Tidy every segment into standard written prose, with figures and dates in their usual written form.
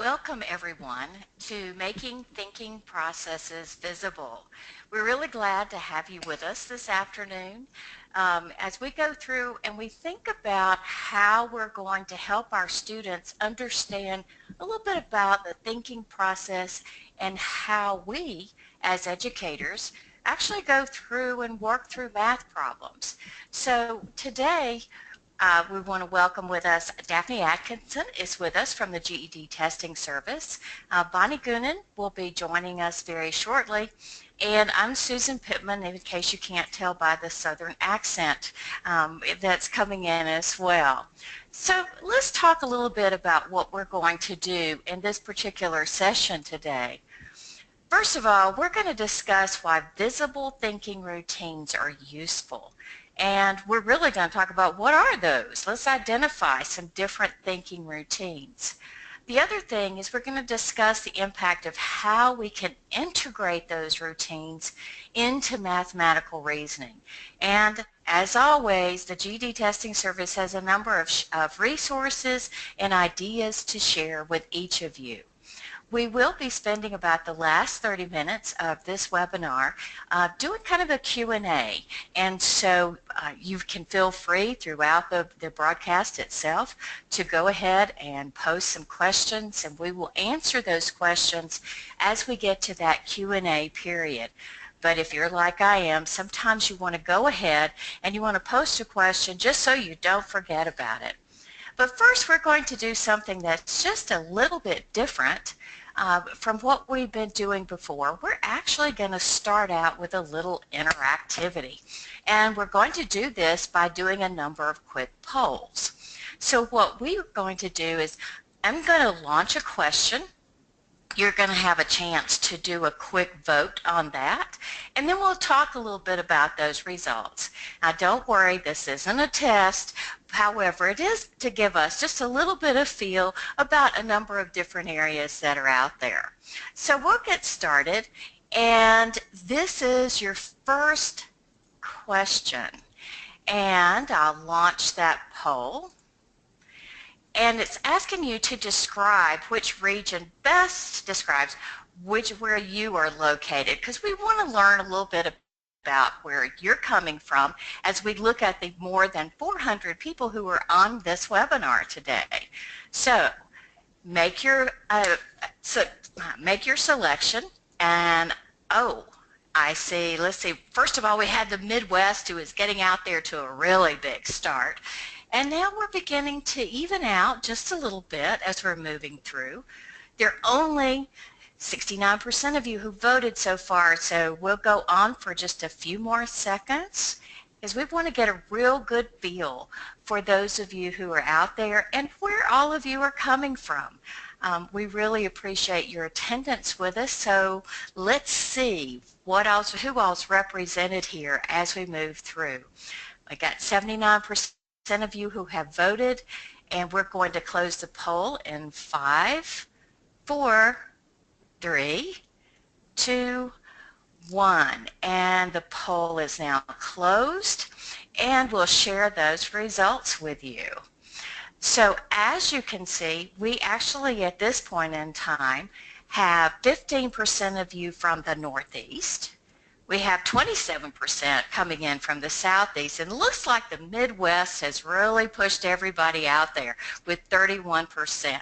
Welcome everyone to Making Thinking Processes Visible. We're really glad to have you with us this afternoon as we go through and we think about how we're going to help our students understand a little bit about the thinking process and how we as educators actually go through and work through math problems. So today we want to welcome with us Daphne Atkinson is with us from the GED Testing Service. Bonnie Goonan will be joining us very shortly. And I'm Susan Pittman, in case you can't tell by the southern accent that's coming in as well. So let's talk a little bit about what we're going to do in this particular session today. First of all, we're going to discuss why visible thinking routines are useful. And we're really going to talk about what are those. Let's identify some different thinking routines. The other thing is we're going to discuss the impact of how we can integrate those routines into mathematical reasoning. And as always, the GED Testing Service has a number of resources and ideas to share with each of you. We will be spending about the last 30 minutes of this webinar doing kind of a Q&A, and so you can feel free throughout the broadcast itself to go ahead and post some questions, and we will answer those questions as we get to that Q&A period. But if you're like I am, sometimes you want to go ahead and you want to post a question just so you don't forget about it. But first we're going to do something that's just a little bit different from what we've been doing before. We're actually going to start out with a little interactivity. And we're going to do this by doing a number of quick polls. So what we're going to do is I'm going to launch a question. You're going to have a chance to do a quick vote on that, and then we'll talk a little bit about those results. Now don't worry, this isn't a test. However, it is to give us just a little bit of feel about a number of different areas that are out there. So we'll get started, and this is your first question, and I'll launch that poll. And it's asking you to describe which region best describes where you are located, because we want to learn a little bit about where you're coming from as we look at the more than 400 people who are on this webinar today. So make your selection, and I see, let's see, first of all we had the Midwest who is getting out there to a really big start. And now we're beginning to even out just a little bit as we're moving through. There are only 69% of you who voted so far, so we'll go on for just a few more seconds because we want to get a real good feel for those of you who are out there and where all of you are coming from. We really appreciate your attendance with us, so let's see who else represented here as we move through. I got 79% of you who have voted, and we're going to close the poll in 5, 4, 3, 2, 1. And the poll is now closed, and we'll share those results with you. So as you can see, we actually at this point in time have 15% of you from the Northeast. We have 27% coming in from the Southeast, and it looks like the Midwest has really pushed everybody out there with 31%.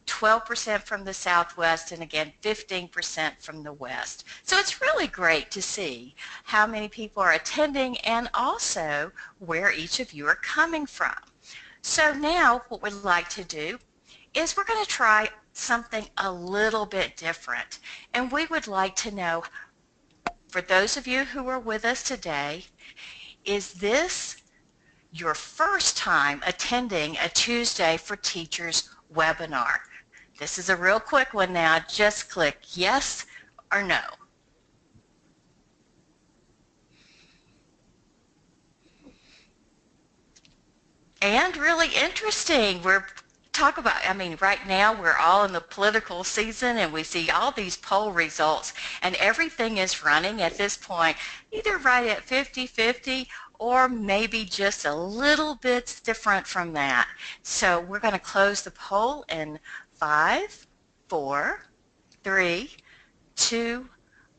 12% from the Southwest, and again 15% from the West. So it's really great to see how many people are attending and also where each of you are coming from. So now what we'd like to do is we're going to try something a little bit different, and we would like to know, for those of you who are with us today, is this your first time attending a Tuesday for Teachers webinar? This is a real quick one now. Just click yes or no. And really interesting, right now we're all in the political season and we see all these poll results, and everything is running at this point either right at 50-50 or maybe just a little bit different from that. So we're going to close the poll in 5, 4, 3, 2,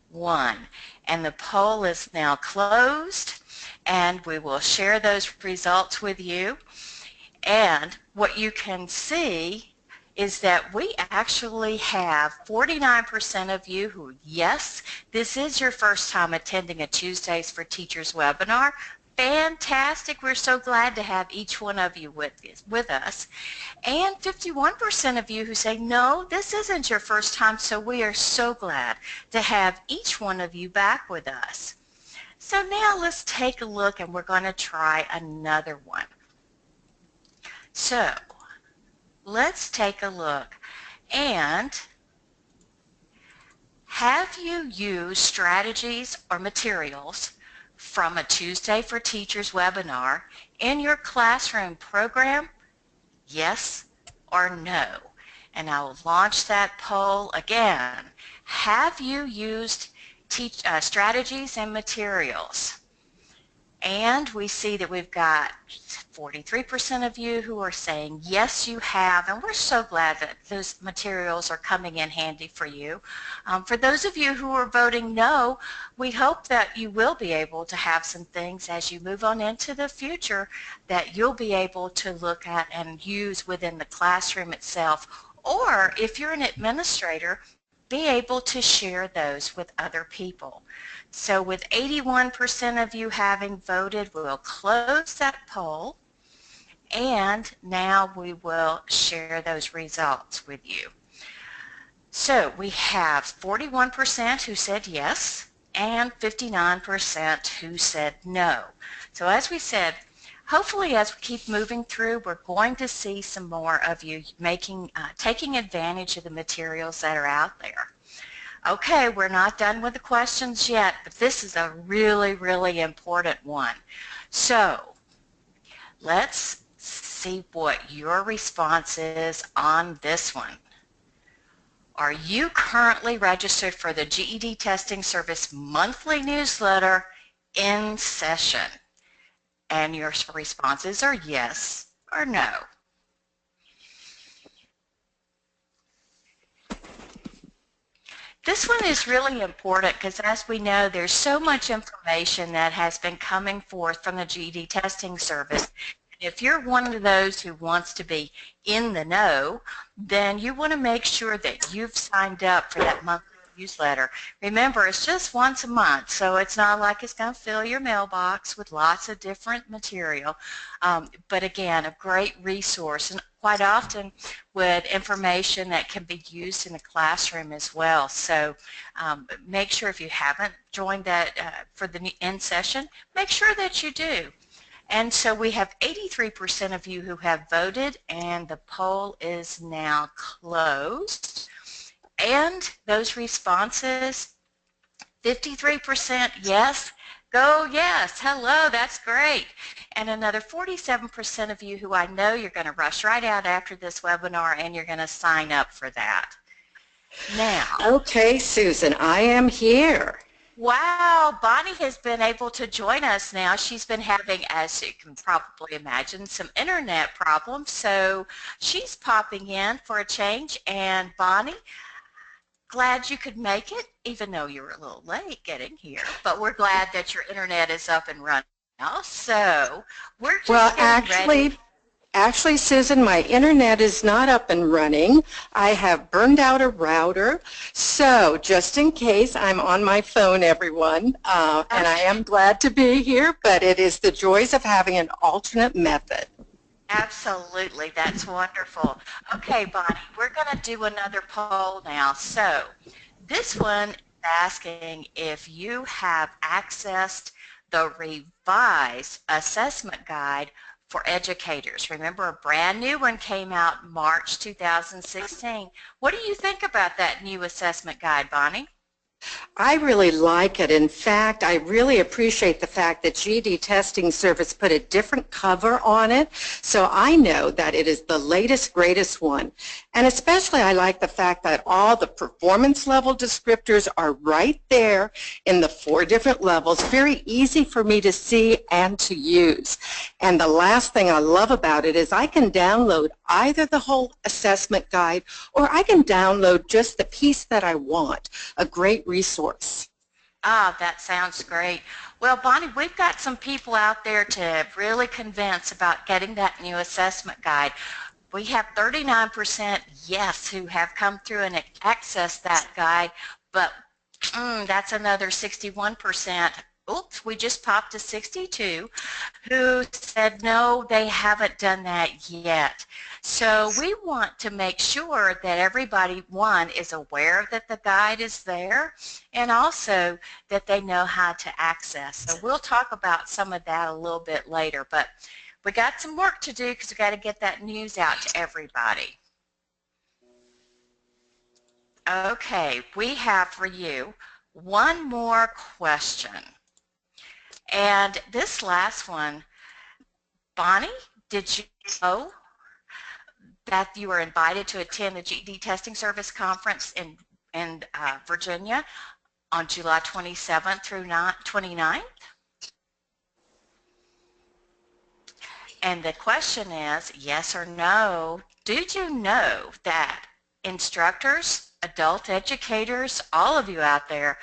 1. And the poll is now closed, and we will share those results with you. And what you can see is that we actually have 49% of you who, yes, this is your first time attending a Tuesdays for Teachers webinar. Fantastic. We're so glad to have each one of you with us. And 51% of you who say, no, this isn't your first time, so we are so glad to have each one of you back with us. So now let's take a look, and we're going to try another one. So let's take a look. And have you used strategies or materials from a Tuesday for Teachers webinar in your classroom program? Yes or no? And I will launch that poll again. Have you used strategies and materials? And we see that we've got 43% of you who are saying yes, you have, and we're so glad that those materials are coming in handy for you. For those of you who are voting no, we hope that you will be able to have some things as you move on into the future that you'll be able to look at and use within the classroom itself, or if you're an administrator, be able to share those with other people. So with 81% of you having voted, we'll close that poll, and now we will share those results with you. So we have 41% who said yes and 59% who said no. So as we said, hopefully as we keep moving through, we're going to see some more of you taking advantage of the materials that are out there. Okay, we're not done with the questions yet, but this is a really, really important one. So let's see what your response is on this one. Are you currently registered for the GED Testing Service monthly newsletter in session? And your responses are yes or no. This one is really important because, as we know, there's so much information that has been coming forth from the GED Testing Service. If you're one of those who wants to be in the know, then you want to make sure that you've signed up for that monthly newsletter. Remember, it's just once a month, so it's not like it's going to fill your mailbox with lots of different material. But again, a great resource, and quite often with information that can be used in the classroom as well. So make sure, if you haven't joined that for the end session, make sure that you do. And so we have 83% of you who have voted, and the poll is now closed. And those responses, 53% yes, go yes, hello, that's great. And another 47% of you who I know you're going to rush right out after this webinar and you're going to sign up for that. Now. Okay, Susan, I am here. Wow, Bonnie has been able to join us now. She's been having, as you can probably imagine, some internet problems. So she's popping in for a change. And Bonnie, glad you could make it, even though you were a little late getting here. But we're glad that your internet is up and running now. So we're just getting ready. Actually, Susan, my internet is not up and running. I have burned out a router. So just in case, I'm on my phone, everyone. And I am glad to be here, but it is the joys of having an alternate method. Absolutely. That's wonderful. Okay, Bonnie, we're going to do another poll now. So this one is asking if you have accessed the revised assessment guide for educators. Remember, a brand new one came out in March 2016. What do you think about that new assessment guide, Bonnie? I really like it. In fact, I really appreciate the fact that GED Testing Service put a different cover on it, so I know that it is the latest, greatest one. And especially I like the fact that all the performance level descriptors are right there in the 4 different levels, very easy for me to see and to use. And the last thing I love about it is I can download either the whole assessment guide or I can download just the piece that I want. A great resource. Ah, that sounds great. Well, Bonnie, we've got some people out there to really convince about getting that new assessment guide. We have 39% yes who have come through and accessed that guide, but that's another 61%. Oops, we just popped to 62 who said no, they haven't done that yet. So we want to make sure that everybody, one, is aware that the guide is there and also that they know how to access. So we'll talk about some of that a little bit later, but we got some work to do because we got to get that news out to everybody. Okay, we have for you one more question. And this last one, Bonnie, did you know that you were invited to attend the GED Testing Service Conference in Virginia on July 27th through 29th? And the question is, yes or no, did you know that instructors, adult educators, all of you out there,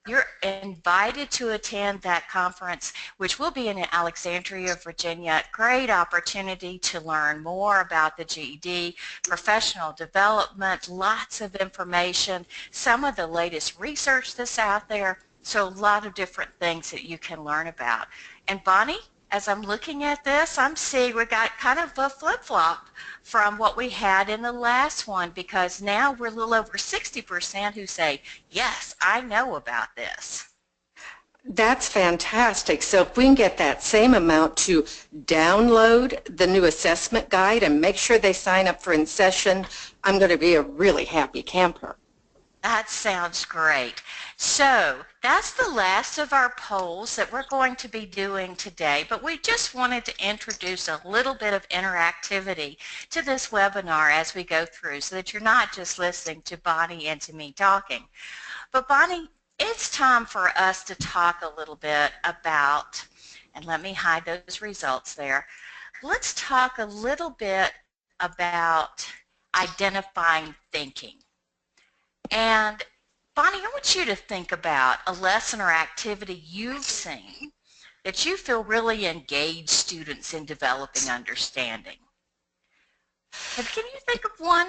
you're invited to attend that conference, which will be in Alexandria, Virginia. Great opportunity to learn more about the GED, professional development, lots of information, some of the latest research that's out there, so a lot of different things that you can learn about. And Bonnie, as I'm looking at this, I'm seeing we got kind of a flip-flop from what we had in the last one, because now we're a little over 60% who say, yes, I know about this. That's fantastic. So if we can get that same amount to download the new assessment guide and make sure they sign up for In Session, I'm going to be a really happy camper. That sounds great. So that's the last of our polls that we're going to be doing today, but we just wanted to introduce a little bit of interactivity to this webinar as we go through so that you're not just listening to Bonnie and to me talking. But Bonnie, it's time for us to talk a little bit about, and let me hide those results there, let's talk a little bit about identifying thinking. And Bonnie, I want you to think about a lesson or activity you've seen that you feel really engaged students in developing understanding. Can you think of one?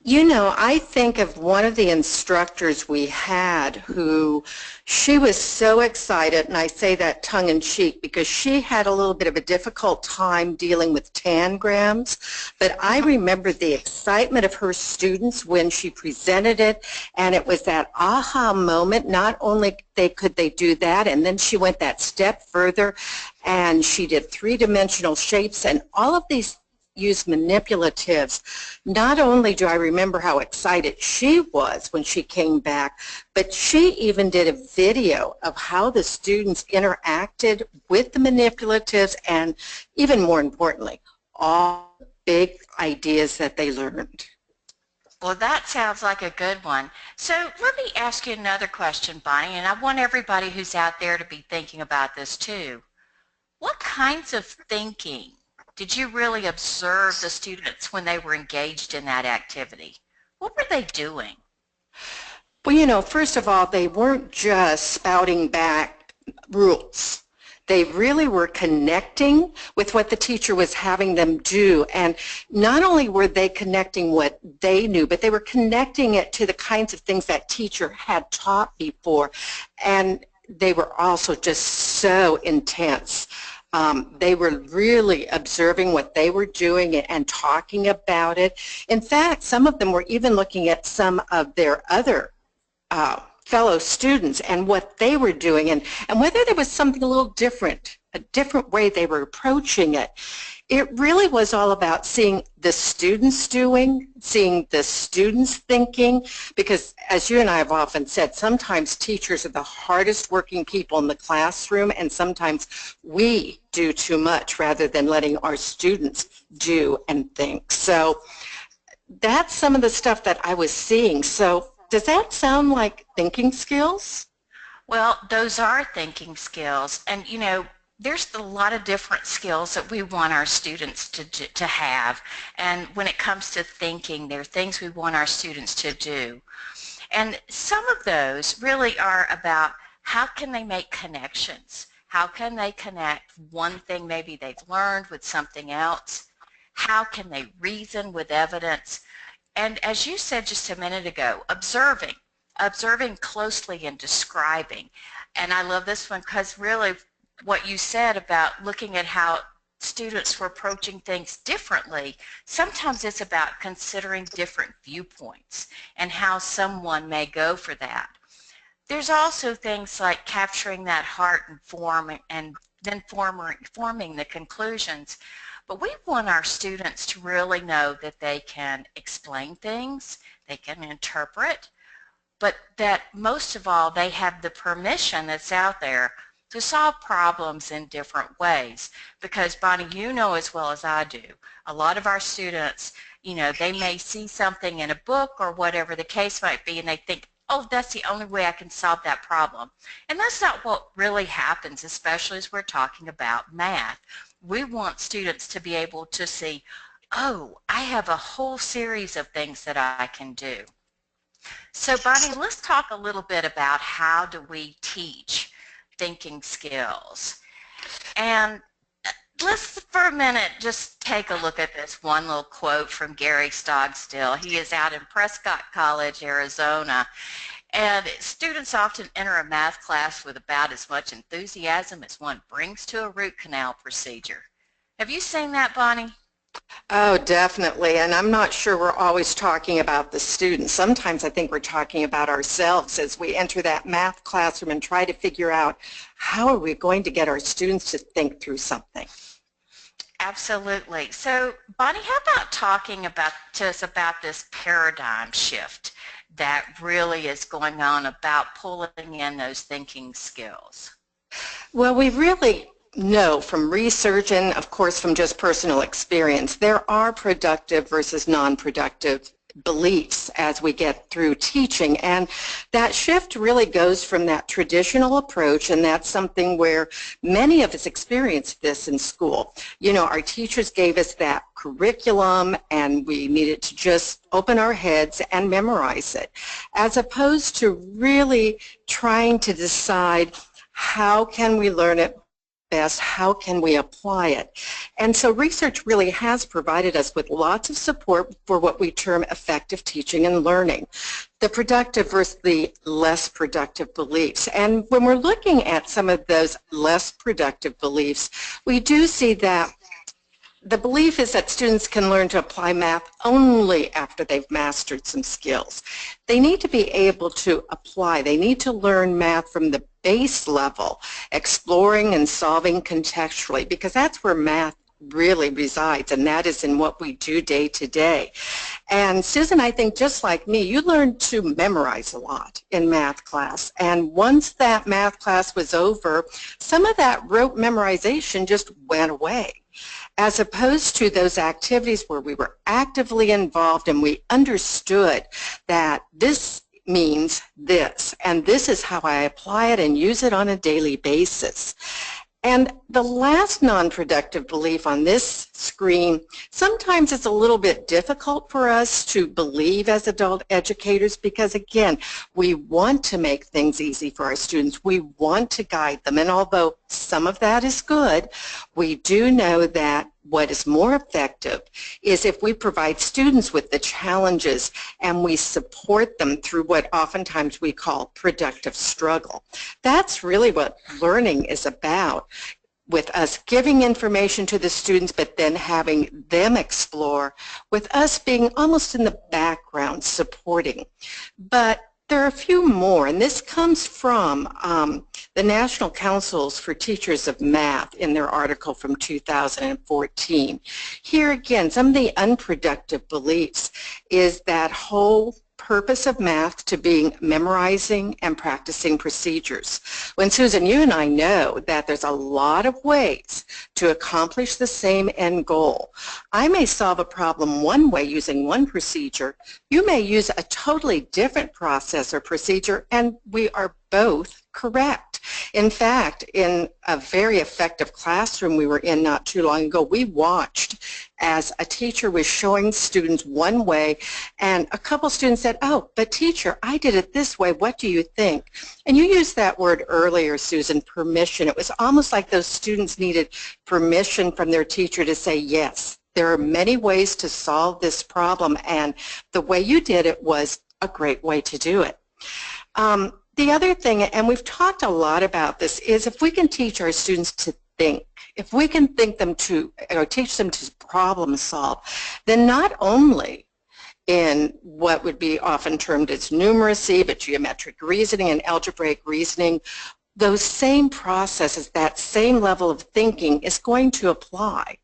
You know, I think of one of the instructors we had who, she was so excited, and I say that tongue-in-cheek because she had a little bit of a difficult time dealing with tangrams, but I remember the excitement of her students when she presented it, and it was that aha moment. Not only could they do that, and then she went that step further, and she did three-dimensional shapes, and all of these use manipulatives. Not only do I remember how excited she was when she came back, but she even did a video of how the students interacted with the manipulatives and, even more importantly, all the big ideas that they learned. Well, that sounds like a good one. So let me ask you another question, Bonnie, and I want everybody who's out there to be thinking about this too. What kinds of thinking did you really observe the students when they were engaged in that activity? What were they doing? Well, you know, first of all, they weren't just spouting back rules. They really were connecting with what the teacher was having them do. And not only were they connecting what they knew, but they were connecting it to the kinds of things that teacher had taught before. And they were also just so intense. They were really observing what they were doing and talking about it. In fact, some of them were even looking at some of their other fellow students and what they were doing, and whether there was something a little different, a different way they were approaching it. It really was all about seeing the students doing, seeing the students thinking, because as you and I have often said, sometimes teachers are the hardest working people in the classroom, and sometimes we do too much rather than letting our students do and think. So that's some of the stuff that I was seeing. So does that sound like thinking skills? Well, those are thinking skills. And, you know, there's a lot of different skills that we want our students to have. And when it comes to thinking, there are things we want our students to do. And some of those really are about how can they make connections? How can they connect one thing maybe they've learned with something else? How can they reason with evidence? And as you said just a minute ago, observing closely and describing. And I love this one because really what you said about looking at how students were approaching things differently, sometimes it's about considering different viewpoints and how someone may go for that. There's also things like capturing that heart and form and then forming the conclusions. But we want our students to really know that they can explain things, they can interpret, but that most of all they have the permission that's out there to solve problems in different ways. Because Bonnie, you know as well as I do, a lot of our students, you know, they may see something in a book or whatever the case might be and they think, oh, that's the only way I can solve that problem. And that's not what really happens, especially as we're talking about math. We want students to be able to see, oh, I have a whole series of things that I can do. So Bonnie, let's talk a little bit about how do we teach thinking skills. And let's for a minute just take a look at this one little quote from Gary Stogstill. He is out in Prescott College, Arizona. And students often enter a math class with about as much enthusiasm as one brings to a root canal procedure. Have you seen that, Bonnie? Oh, definitely. And I'm not sure we're always talking about the students. Sometimes I think we're talking about ourselves as we enter that math classroom and try to figure out how are we going to get our students to think through something. Absolutely. So, Bonnie, how about talking to us about this paradigm shift that really is going on about pulling in those thinking skills? Well, we really know from research and, of course, from just personal experience, there are productive versus non-productive beliefs as we get through teaching, and that shift really goes from that traditional approach, and that's something where many of us experienced this in school. You know, our teachers gave us that curriculum and we needed to just open our heads and memorize it, as opposed to really trying to decide how can we learn it best, how can we apply it. And so research really has provided us with lots of support for what we term effective teaching and learning, the productive versus the less productive beliefs. And when we're looking at some of those less productive beliefs, we do see that the belief is that students can learn to apply math only after they've mastered some skills. They need to be able to apply. They need to learn math from the base level, exploring and solving contextually, because that's where math really resides, and that is in what we do day to day. And Susan, I think just like me, you learned to memorize a lot in math class, and once that math class was over, some of that rote memorization just went away, as opposed to those activities where we were actively involved and we understood that this means this, and this is how I apply it and use it on a daily basis. And the last non-productive belief on this screen, sometimes it's a little bit difficult for us to believe as adult educators because, again, we want to make things easy for our students. We want to guide them. And although some of that is good, we do know that what is more effective is if we provide students with the challenges and we support them through what oftentimes we call productive struggle. That's really what learning is about, with us giving information to the students but then having them explore, with us being almost in the background supporting. But There are a few more, and this comes from the National Councils for Teachers of Math in their article from 2014. Here again, some of the unproductive beliefs is that whole purpose of math to being memorizing and practicing procedures. When Susan, you and I know that there's a lot of ways to accomplish the same end goal. I may solve a problem one way using one procedure. You may use a totally different process or procedure, and we are both correct. In fact, in a very effective classroom we were in not too long ago, we watched as a teacher was showing students one way, and a couple students said, "Oh, but teacher, I did it this way. What do you think?" And you used that word earlier, Susan, permission. It was almost like those students needed permission from their teacher to say, yes, there are many ways to solve this problem, and the way you did it was a great way to do it. The other thing, and we've talked a lot about this, is if we can teach our students to think, if we can think them to, or teach them to problem solve, then not only in what would be often termed as numeracy, but geometric reasoning and algebraic reasoning, those same processes, that same level of thinking is going to apply.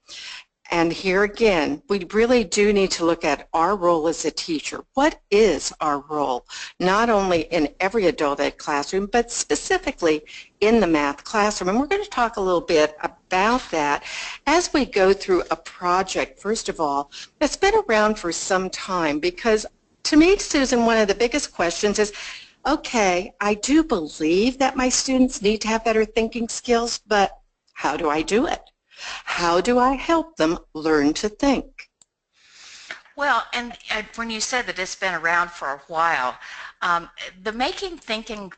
And here again, we really do need to look at our role as a teacher. What is our role, not only in every adult ed classroom, but specifically in the math classroom? And we're going to talk a little bit about that as we go through a project, first of all, that's been around for some time, because to me, Susan, one of the biggest questions is, okay, I do believe that my students need to have better thinking skills, but how do I do it? How do I help them learn to think? Well, and when you said that it's been around for a while, the Making Thinking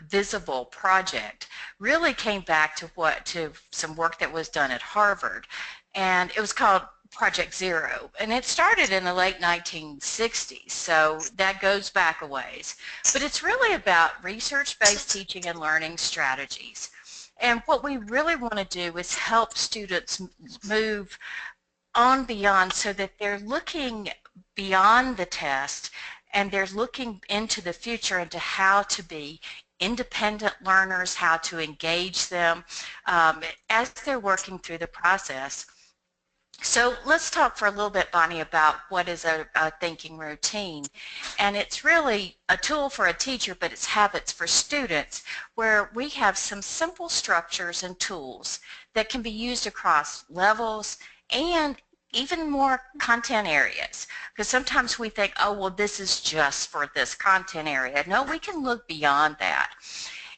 Visible project really came back to some work that was done at Harvard, and it was called Project Zero, and it started in the late 1960s, so that goes back a ways. But it's really about research-based teaching and learning strategies. And what we really want to do is help students move on beyond, so that they're looking beyond the test and they're looking into the future, into how to be independent learners, how to engage them as they're working through the process. So let's talk for a little bit, Bonnie, about what is a thinking routine. And it's really a tool for a teacher, but it's habits for students, where we have some simple structures and tools that can be used across levels and even more content areas. Because sometimes we think, oh, well, this is just for this content area. No, we can look beyond that.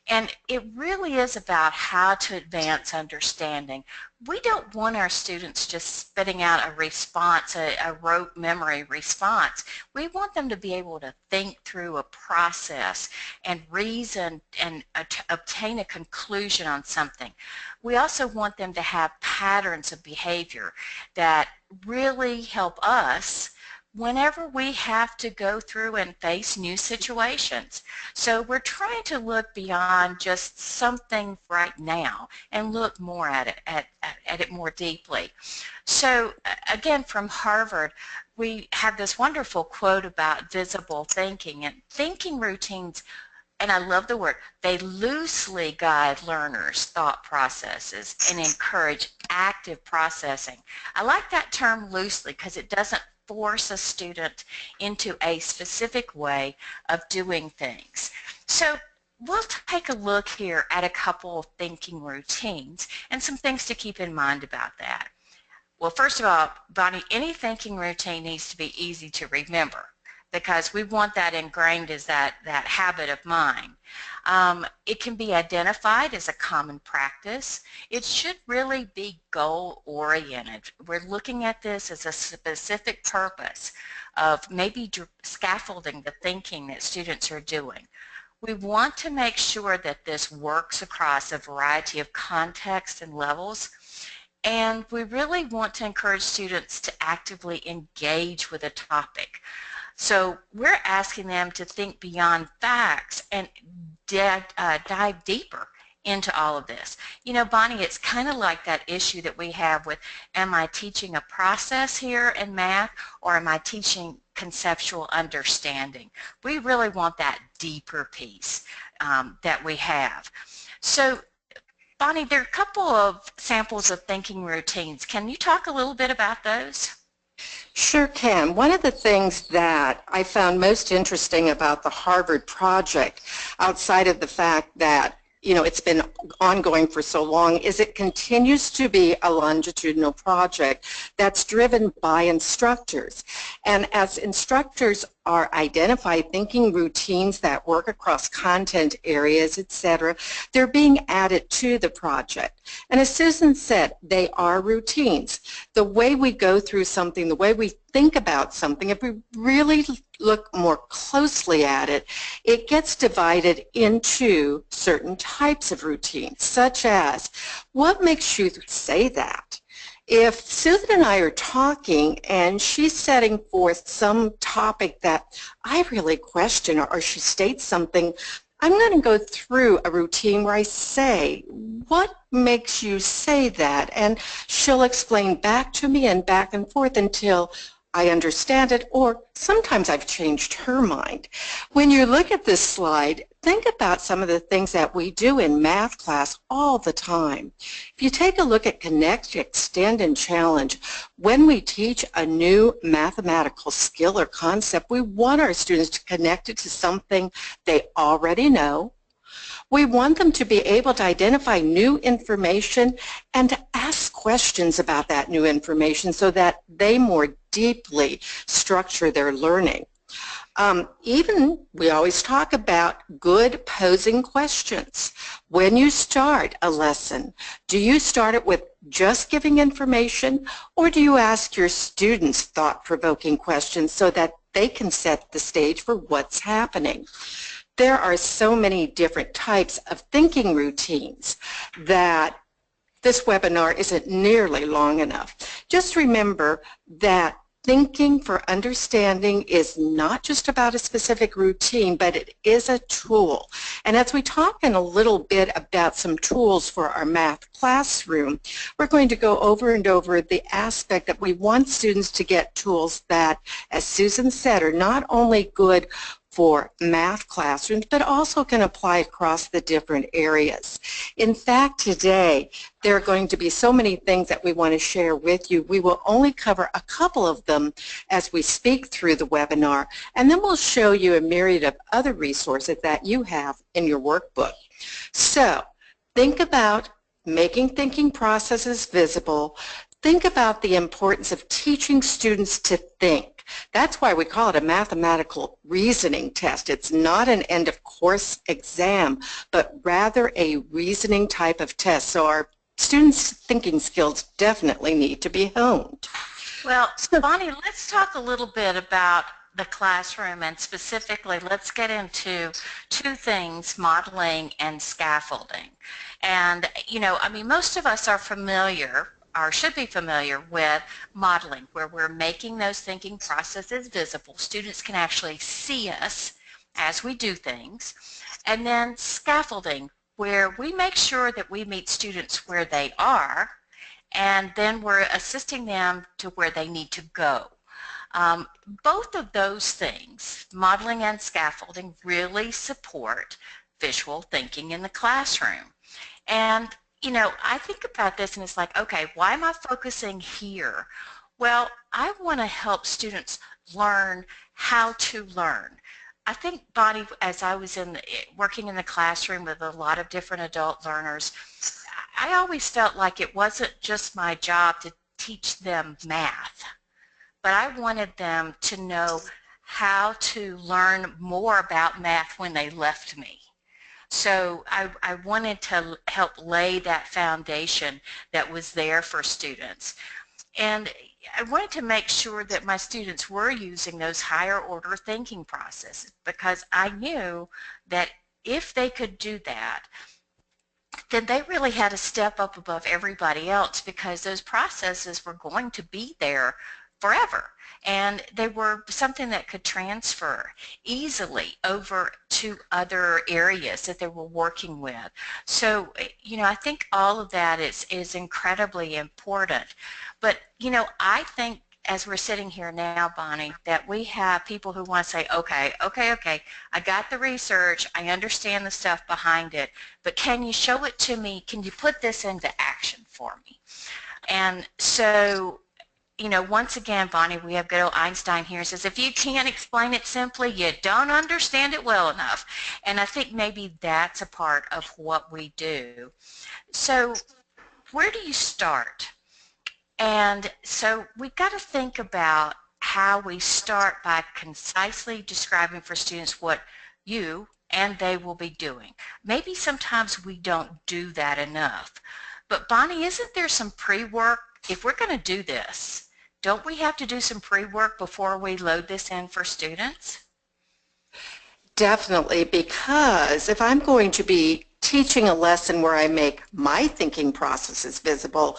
And it really is about how to advance understanding. We don't want our students just spitting out a response, a rote memory response. We want them to be able to think through a process and reason and obtain a conclusion on something. We also want them to have patterns of behavior that really help us whenever we have to go through and face new situations. So we're trying to look beyond just something right now and look more at it more deeply. So again, from Harvard, we have this wonderful quote about visible thinking, and thinking routines, and I love the word, they loosely guide learners' thought processes and encourage active processing. I like that term loosely because it doesn't force a student into a specific way of doing things. So we'll take a look here at a couple of thinking routines and some things to keep in mind about that. Well, first of all, Bonnie, any thinking routine needs to be easy to remember, because we want that ingrained as that habit of mind. It can be identified as a common practice. It should really be goal-oriented. We're looking at this as a specific purpose of maybe scaffolding the thinking that students are doing. We want to make sure that this works across a variety of contexts and levels. And we really want to encourage students to actively engage with a topic. So we're asking them to think beyond facts and dive deeper into all of this. You know, Bonnie, it's kind of like that issue that we have with, am I teaching a process here in math, or am I teaching conceptual understanding. We really want that deeper piece that we have. So Bonnie, there are a couple of samples of thinking routines. Can you talk a little bit about those? Sure can. One of the things that I found most interesting about the Harvard project, outside of the fact that it's been ongoing for so long, is it continues to be a longitudinal project that's driven by instructors. And as instructors are identifying thinking routines that work across content areas, etc., they're being added to the project. And as Susan said, they are routines. The way we go through something, the way we think about something, if we really look more closely at it, it gets divided into certain types of routines, such as, what makes you say that? If Susan and I are talking and she's setting forth some topic that I really question, or she states something, I'm going to go through a routine where I say, what makes you say that? And she'll explain back to me and back and forth until I understand it, or sometimes I've changed her mind. When you look at this slide, think about some of the things that we do in math class all the time. If you take a look at Connect, Extend, and Challenge, when we teach a new mathematical skill or concept, we want our students to connect it to something they already know. We want them to be able to identify new information and to ask questions about that new information so that they more deeply structure their learning. Even we always talk about good posing questions. When you start a lesson, do you start it with just giving information, or do you ask your students thought-provoking questions so that they can set the stage for what's happening? There are so many different types of thinking routines that this webinar isn't nearly long enough. Just remember that thinking for understanding is not just about a specific routine, but it is a tool. And as we talk in a little bit about some tools for our math classroom, we're going to go over and over the aspect that we want students to get tools that, as Susan said, are not only good for math classrooms, but also can apply across the different areas. In fact, today, there are going to be so many things that we want to share with you. We will only cover a couple of them as we speak through the webinar, and then we'll show you a myriad of other resources that you have in your workbook. So, think about making thinking processes visible. Think about the importance of teaching students to think. That's why we call it a mathematical reasoning test. It's not an end-of-course exam, but rather a reasoning type of test. So our students' thinking skills definitely need to be honed. Well, Bonnie, let's talk a little bit about the classroom, and specifically let's get into two things, modeling and scaffolding. And, I mean, most of us are familiar or should be familiar with modeling, where we're making those thinking processes visible. Students can actually see us as we do things. And then scaffolding, where we make sure that we meet students where they are, and then we're assisting them to where they need to go. Both of those things, modeling and scaffolding, really support visual thinking in the classroom. And I think about this and it's like, okay, why am I focusing here? Well, I want to help students learn how to learn. I think, Bonnie, as I was working in the classroom with a lot of different adult learners, I always felt like it wasn't just my job to teach them math, but I wanted them to know how to learn more about math when they left me. So I wanted to help lay that foundation that was there for students. And I wanted to make sure that my students were using those higher order thinking processes, because I knew that if they could do that, then they really had to step up above everybody else, because those processes were going to be there forever. And they were something that could transfer easily over to other areas that they were working with. So, I think all of that is incredibly important. But, I think as we're sitting here now, Bonnie, that we have people who want to say, okay, I got the research, I understand the stuff behind it, but can you show it to me? Can you put this into action for me? And so, once again, Bonnie, we have good old Einstein here, says, if you can't explain it simply, you don't understand it well enough. And I think maybe that's a part of what we do. So where do you start? And so we've got to think about how we start by concisely describing for students what you and they will be doing. Maybe sometimes we don't do that enough. But Bonnie, isn't there some pre-work? If we're going to do this, don't we have to do some pre-work before we load this in for students? Definitely, because if I'm going to be teaching a lesson where I make my thinking processes visible,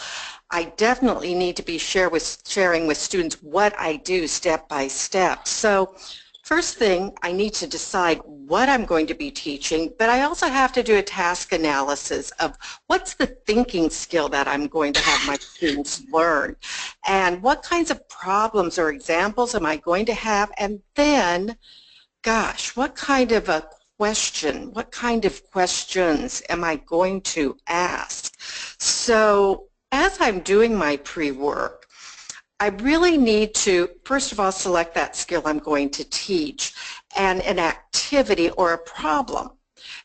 I definitely need to be sharing with students what I do step by step. So first thing, I need to decide what I'm going to be teaching, but I also have to do a task analysis of what's the thinking skill that I'm going to have my students learn, and what kinds of problems or examples am I going to have, and then, gosh, what kind of a question, what kind of questions am I going to ask? So as I'm doing my pre-work, I really need to, first of all, select that skill I'm going to teach and an activity or a problem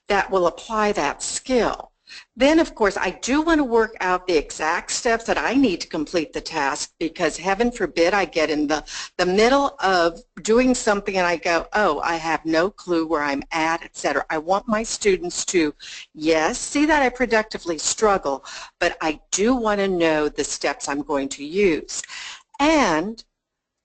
that will apply that skill. Then, of course, I do want to work out the exact steps that I need to complete the task, because heaven forbid I get in the middle of doing something and I go, oh, I have no clue where I'm at, etc. I want my students to, yes, see that I productively struggle, but I do want to know the steps I'm going to use. And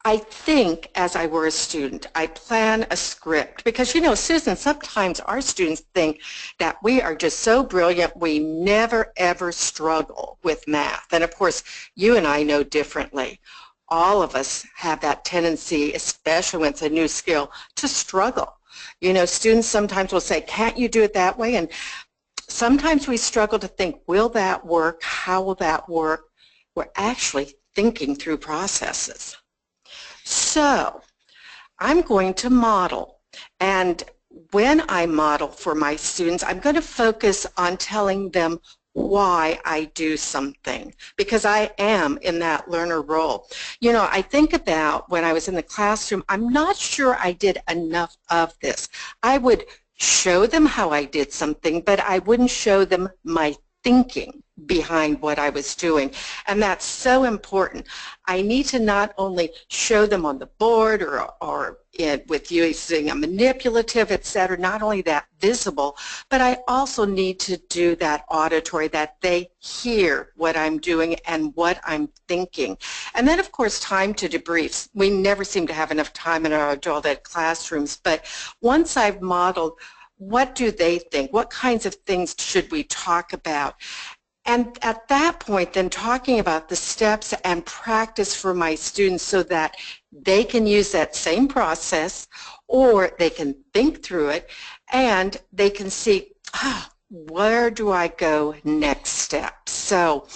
I think as I were a student, I plan a script, because, Susan, sometimes our students think that we are just so brilliant we never ever struggle with math. And of course, you and I know differently. All of us have that tendency, especially when it's a new skill, to struggle. Students sometimes will say, can't you do it that way? And sometimes we struggle to think, will that work? How will that work? We're actually thinking through processes. So I'm going to model, and when I model for my students, I'm going to focus on telling them why I do something, because I am in that learner role. I think about when I was in the classroom, I'm not sure I did enough of this. I would show them how I did something, but I wouldn't show them my thinking behind what I was doing. And that's so important. I need to not only show them on the board or with using a manipulative, etc., not only that visible, but I also need to do that auditory, that they hear what I'm doing and what I'm thinking. And then, of course, time to debrief. We never seem to have enough time in our adult ed classrooms, but once I've modeled, what do they think? What kinds of things should we talk about? And at that point, then talking about the steps and practice for my students so that they can use that same process, or they can think through it and they can see, where do I go next step? So,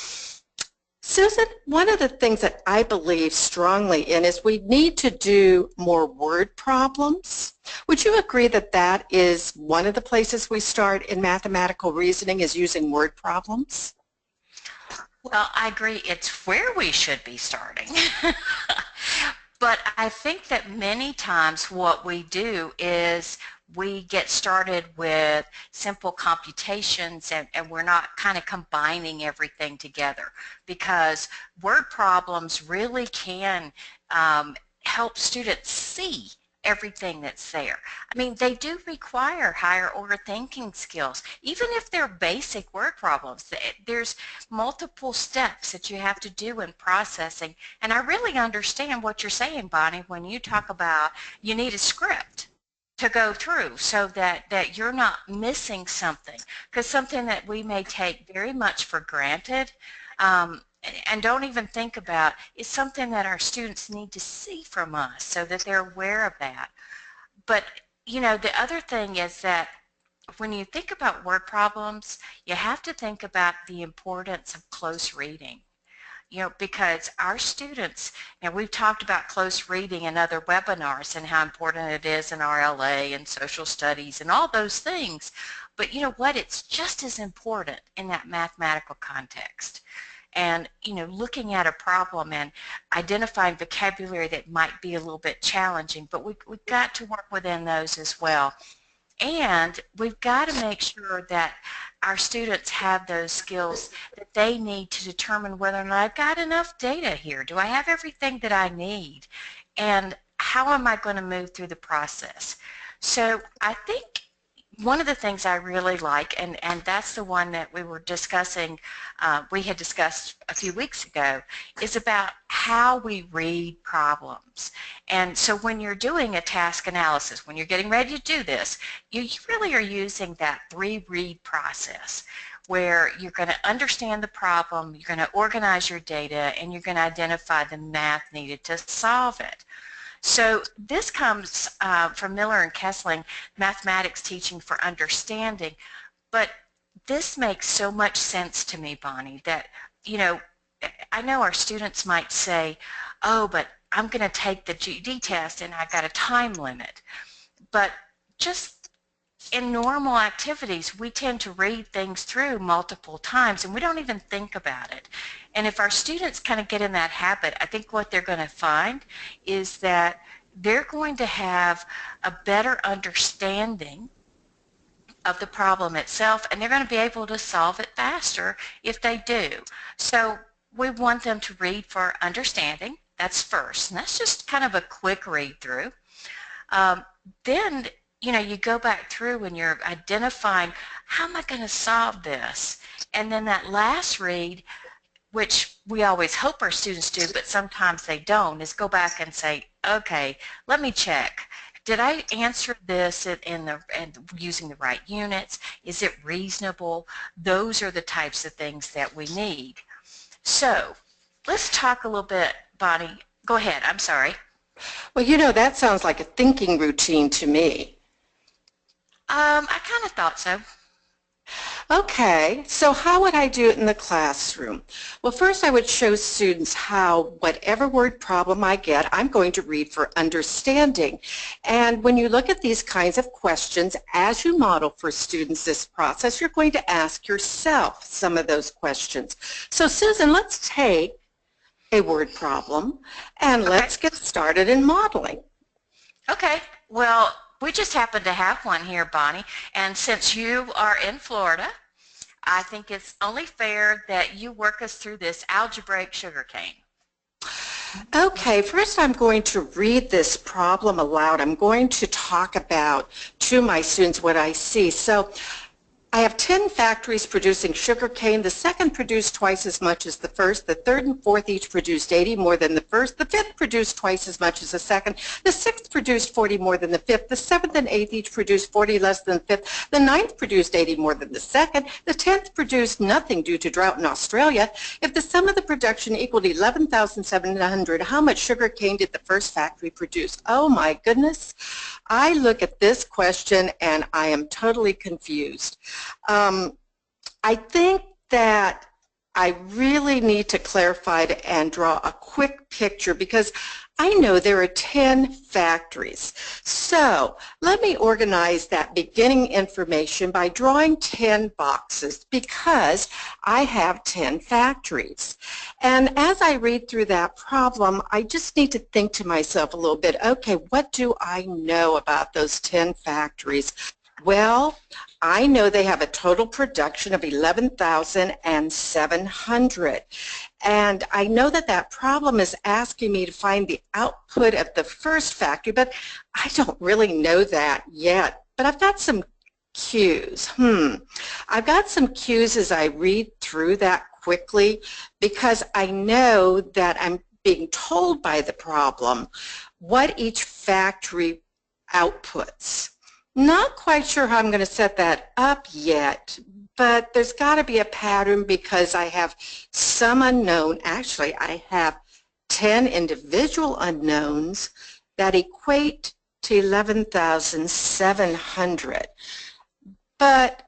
Susan, one of the things that I believe strongly in is we need to do more word problems. Would you agree that that is one of the places we start in mathematical reasoning, is using word problems? Well, I agree. It's where we should be starting. But I think that many times what we do is we get started with simple computations, and we're not kind of combining everything together, because word problems really can help students see everything that's there. I mean, they do require higher order thinking skills. Even if they're basic word problems, there's multiple steps that you have to do in processing. And I really understand what you're saying, Bonnie, when you talk about you need a script to go through so that you're not missing something, because something that we may take very much for granted and don't even think about is something that our students need to see from us so that they're aware of that. But the other thing is that when you think about word problems, you have to think about the importance of close reading. because our students, we've talked about close reading in other webinars and how important it is in RLA and social studies and all those things. But you know what? It's just as important in that mathematical context. And, looking at a problem and identifying vocabulary that might be a little bit challenging, but we've got to work within those as well. And we've got to make sure that our students have those skills that they need to determine whether or not I've got enough data here. Do I have everything that I need? And how am I going to move through the process? So I think one of the things I really like, and that's the one that we were discussing, we had discussed a few weeks ago, is about how we read problems. And so when you're doing a task analysis, when you're getting ready to do this, you really are using that 3-read process where you're going to understand the problem, you're going to organize your data, and you're going to identify the math needed to solve it. So this comes from Miller and Kessling, Mathematics Teaching for Understanding, but this makes so much sense to me, Bonnie, that, I know our students might say, oh, but I'm going to take the GED test and I've got a time limit. But just in normal activities, we tend to read things through multiple times and we don't even think about it. And if our students kind of get in that habit, I think what they're going to find is that they're going to have a better understanding of the problem itself, and they're going to be able to solve it faster if they do. So we want them to read for understanding. That's first, and that's just kind of a quick read through. Then you go back through and you're identifying, how am I going to solve this? And then that last read, which we always hope our students do, but sometimes they don't, is go back and say, okay, let me check. Did I answer this and using the right units? Is it reasonable? Those are the types of things that we need. So let's talk a little bit, Bonnie. Go ahead. I'm sorry. Well, that sounds like a thinking routine to me. I kind of thought so. Okay, so how would I do it in the classroom? Well, first I would show students how whatever word problem I get, I'm going to read for understanding. And when you look at these kinds of questions, as you model for students this process, you're going to ask yourself some of those questions. So Susan, let's take a word problem and let's get started in modeling. Okay, well, we just happen to have one here, Bonnie, and since you are in Florida, I think it's only fair that you work us through this algebraic sugarcane. Okay, first I'm going to read this problem aloud. I'm going to talk about to my students what I see. So I have 10 factories producing sugarcane. The second produced twice as much as the first. The third and fourth each produced 80 more than the first. The fifth produced twice as much as the second. The sixth produced 40 more than the fifth. The seventh and eighth each produced 40 less than the fifth. The ninth produced 80 more than the second. The 10th produced nothing due to drought in Australia. If the sum of the production equaled 11,700, how much sugarcane did the first factory produce? Oh my goodness. I look at this question and I am totally confused. I think that I really need to clarify and draw a quick picture because I know there are 10 factories. So let me organize that beginning information by drawing 10 boxes because I have 10 factories. And as I read through that problem, I just need to think to myself a little bit, okay, what do I know about those 10 factories? Well, I know they have a total production of 11,700. And I know that that problem is asking me to find the output of the first factory, but I don't really know that yet. But I've got some cues. I've got some cues as I read through that quickly because I know that I'm being told by the problem what each factory outputs. Not quite sure how I'm going to set that up yet, but there's got to be a pattern because I have some unknown. Actually, I have 10 individual unknowns that equate to 11,700. But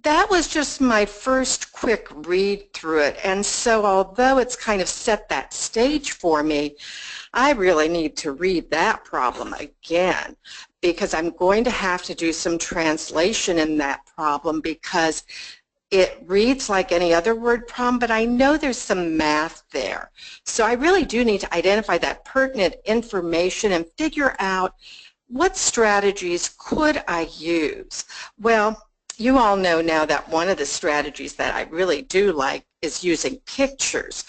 That was just my first quick read through it, and so although it's kind of set that stage for me, I really need to read that problem again because I'm going to have to do some translation in that problem because it reads like any other word problem, but I know there's some math there. So I really do need to identify that pertinent information and figure out what strategies could I use. Well, you all know now that one of the strategies that I really do like is using pictures,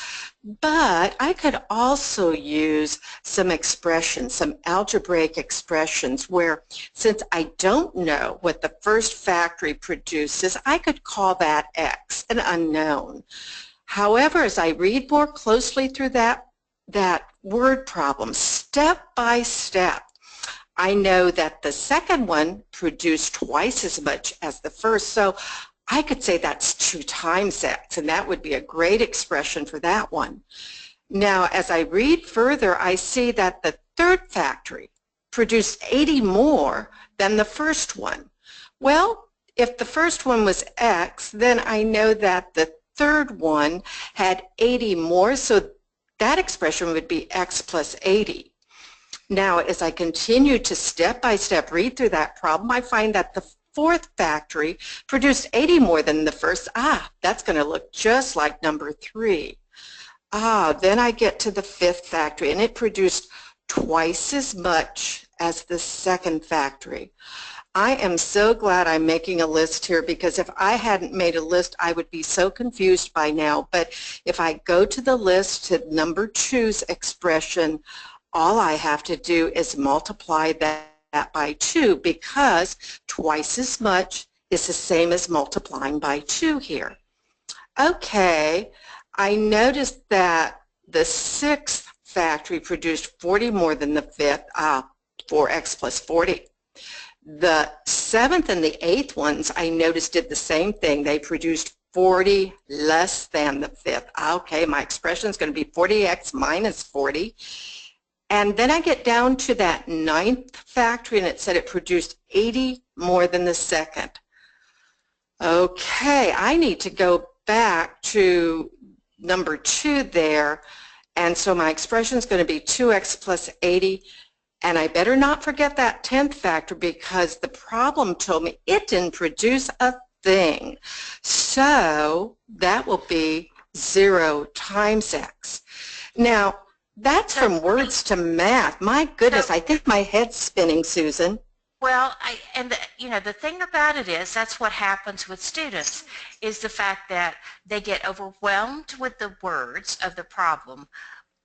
but I could also use some expressions, some algebraic expressions where, since I don't know what the first factory produces, I could call that x, an unknown. However, as I read more closely through that word problem, step by step, I know that the second one produced twice as much as the first, so I could say that's 2 times x, and that would be a great expression for that one. Now, as I read further, I see that the third factory produced 80 more than the first one. Well, if the first one was x, then I know that the third one had 80 more, so that expression would be x plus 80. Now, as I continue to step-by-step read through that problem, I find that the fourth factory produced 80 more than the first. That's going to look just like number 3. Then I get to the fifth factory, and it produced twice as much as the second factory. I am so glad I'm making a list here because if I hadn't made a list, I would be so confused by now. But if I go to the list to number 2's expression, all I have to do is multiply that by 2 because twice as much is the same as multiplying by 2 here. Okay, I noticed that the sixth factory produced 40 more than the fifth, 4x plus 40. The seventh and the eighth ones I noticed did the same thing. They produced 40 less than the fifth. Okay, my expression is going to be 40x minus 40. And then I get down to that ninth factory, and it said it produced 80 more than the second. Okay, I need to go back to number 2 there, and so my expression is going to be 2x plus 80, and I better not forget that 10th factor because the problem told me it didn't produce a thing. So that will be 0 times x. Now, that's from words to math. My goodness, I think my head's spinning, Susan. Well, the thing about it is that's what happens with students is the fact that they get overwhelmed with the words of the problem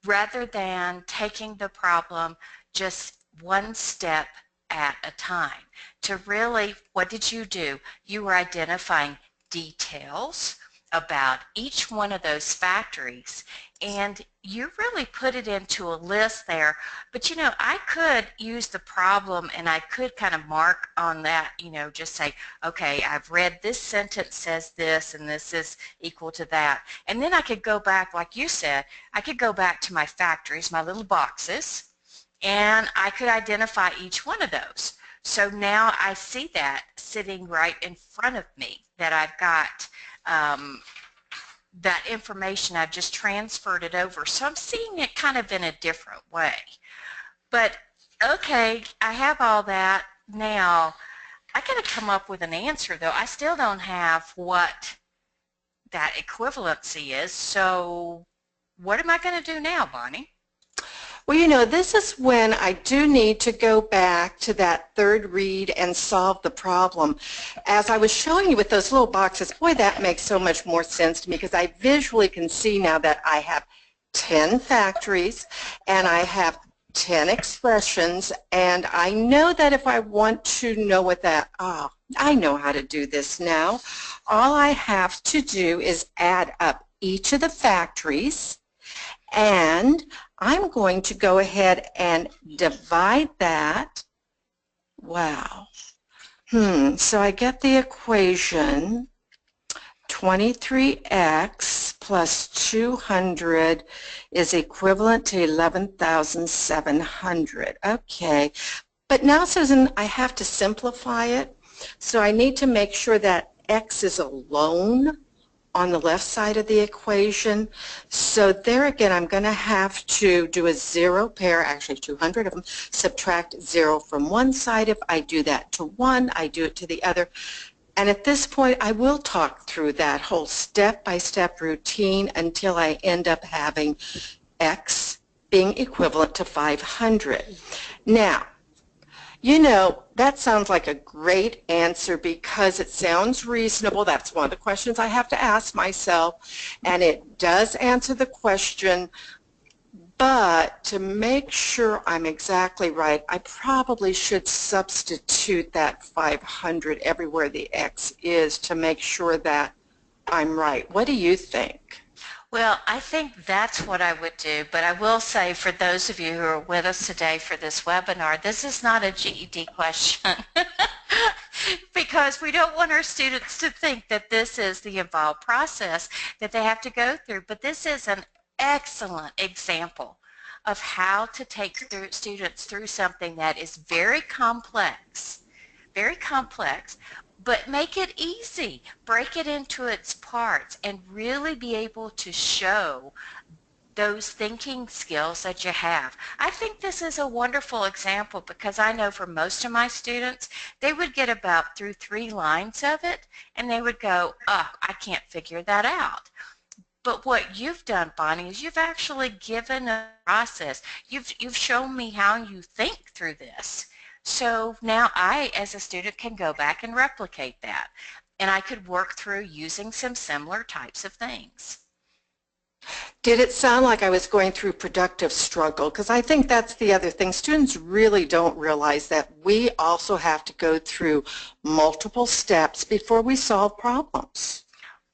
rather than taking the problem just one step at a time. To really, what did you do? You were identifying details about each one of those factories, and you really put it into a list there. But I could use the problem and I could kind of mark on that, just say, okay, I've read this sentence says this and this is equal to that. And then I could go back, like you said, I could go back to my factories, my little boxes, and I could identify each one of those. So now I see that sitting right in front of me, that I've got that information. I've just transferred it over. So I'm seeing it kind of in a different way. But okay, I have all that. Now I got to come up with an answer, though. I still don't have what that equivalency is. So what am I going to do now, Bonnie? Well, this is when I do need to go back to that third read and solve the problem. As I was showing you with those little boxes, boy, that makes so much more sense to me because I visually can see now that I have 10 factories and I have 10 expressions, and I know that if I want to know what that, I know how to do this now. All I have to do is add up each of the factories, and I'm going to go ahead and divide that. Wow. So I get the equation 23x plus 200 is equivalent to 11,700. Okay. But now, Susan, I have to simplify it. So I need to make sure that X is alone on the left side of the equation. So there again, I'm going to have to do a zero pair, actually 200 of them, subtract 0 from one side. If I do that to one, I do it to the other. And at this point, I will talk through that whole step-by-step routine until I end up having X being equivalent to 500. Now, you know, that sounds like a great answer because it sounds reasonable. That's one of the questions I have to ask myself, and it does answer the question, but to make sure I'm exactly right, I probably should substitute that 500 everywhere the X is to make sure that I'm right. What do you think? Well, I think that's what I would do, but I will say for those of you who are with us today for this webinar, this is not a GED question because we don't want our students to think that this is the involved process that they have to go through, but this is an excellent example of how to take students through something that is very complex, but make it easy. Break it into its parts and really be able to show those thinking skills that you have. I think this is a wonderful example because I know for most of my students, they would get about through 3 lines of it and they would go, oh, I can't figure that out. But what you've done, Bonnie, is you've actually given a process. You've shown me how you think through this. So now I, as a student, can go back and replicate that. And I could work through using some similar types of things. Did it sound like I was going through productive struggle? Because I think that's the other thing. Students really don't realize that we also have to go through multiple steps before we solve problems.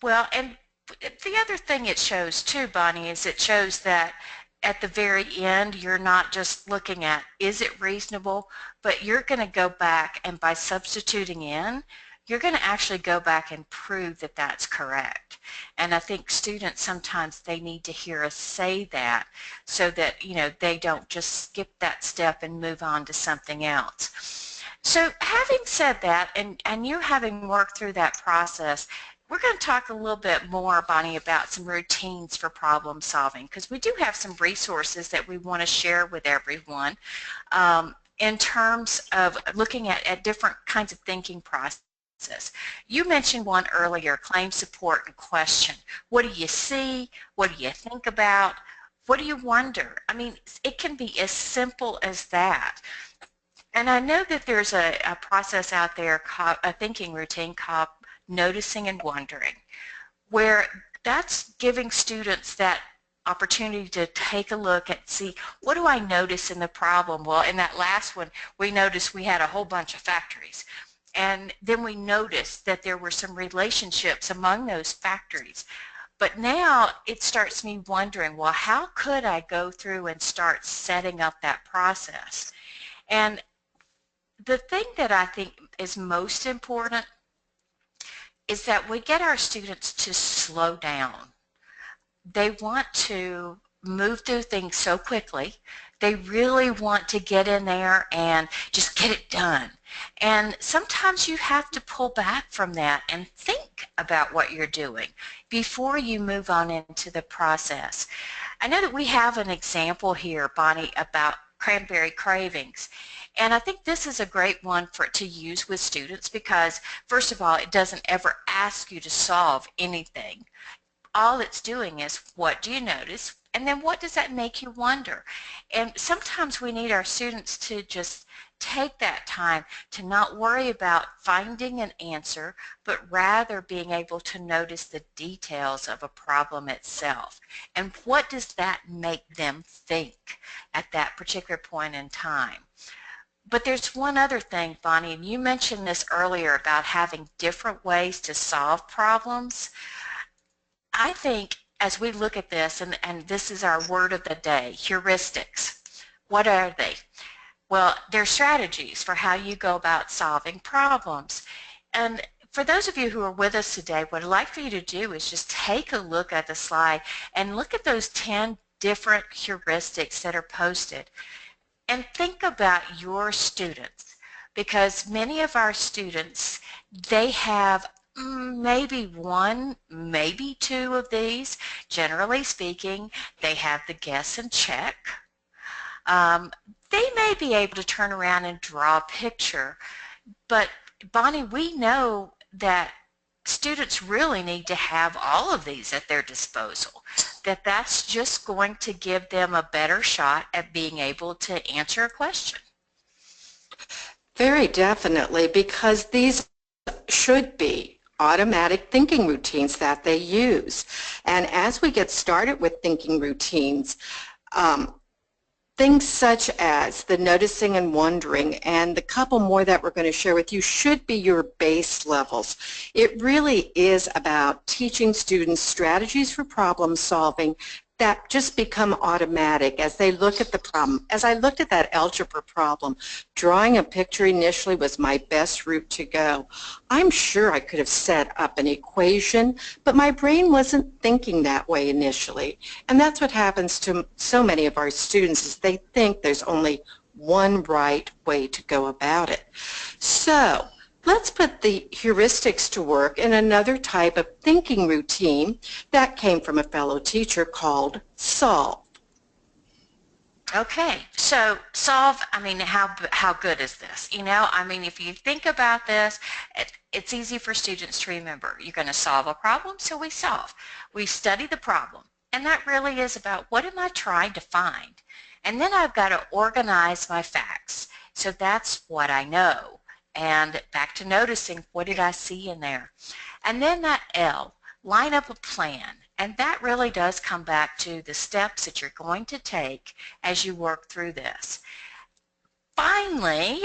Well, and the other thing it shows too, Bonnie, is it shows that at the very end, you're not just looking at, is it reasonable, but you're going to go back and by substituting in, you're going to actually go back and prove that that's correct. And I think students sometimes they need to hear us say that so that, you know, they don't just skip that step and move on to something else. So having said that, and you having worked through that process, we're going to talk a little bit more, Bonnie, about some routines for problem solving because we do have some resources that we want to share with everyone in terms of looking at different kinds of thinking processes. You mentioned one earlier, claim, support, and question. What do you see? What do you think about? What do you wonder? I mean, it can be as simple as that. And I know that there's a process out there, a thinking routine called noticing and wondering, where that's giving students that opportunity to take a look and see, what do I notice in the problem? Well, in that last one, we noticed we had a whole bunch of factories. And then we noticed that there were some relationships among those factories. But now it starts me wondering, well, how could I go through and start setting up that process? And the thing that I think is most important is that we get our students to slow down. They want to move through things so quickly. They really want to get in there and just get it done. And sometimes you have to pull back from that and think about what you're doing before you move on into the process. I know that we have an example here, Bonnie, about cranberry cravings. And I think this is a great one to use with students because, first of all, it doesn't ever ask you to solve anything. All it's doing is, what do you notice? And then what does that make you wonder? And sometimes we need our students to just take that time to not worry about finding an answer, but rather being able to notice the details of a problem itself. And what does that make them think at that particular point in time? But there's one other thing, Bonnie, and you mentioned this earlier about having different ways to solve problems. I think as we look at this, and this is our word of the day, heuristics. What are they? Well, they're strategies for how you go about solving problems. And for those of you who are with us today, what I'd like for you to do is just take a look at the slide and look at those 10 different heuristics that are posted. And think about your students, because many of our students, they have maybe one, maybe two of these. Generally speaking, they have the guess and check. Um, they may be able to turn around and draw a picture, but Bonnie, we know that students really need to have all of these at their disposal, that's just going to give them a better shot at being able to answer a question. Very definitely, because these should be automatic thinking routines that they use. And as we get started with thinking routines, things such as the noticing and wondering and the couple more that we're going to share with you should be your base levels. It really is about teaching students strategies for problem solving that just become automatic as they look at the problem. As I looked at that algebra problem, drawing a picture initially was my best route to go. I'm sure I could have set up an equation, but my brain wasn't thinking that way initially. And that's what happens to so many of our students, is they think there's only one right way to go about it. So let's put the heuristics to work in another type of thinking routine that came from a fellow teacher called solve. Okay, so solve, I mean, how good is this? You know, I mean, if you think about this, it's easy for students to remember. You're going to solve a problem, so we solve. We study the problem, and that really is about what am I trying to find? And then I've got to organize my facts. So that's what I know. And back to noticing, what did I see in there? And then that L, line up a plan. And that really does come back to the steps that you're going to take as you work through this. Finally,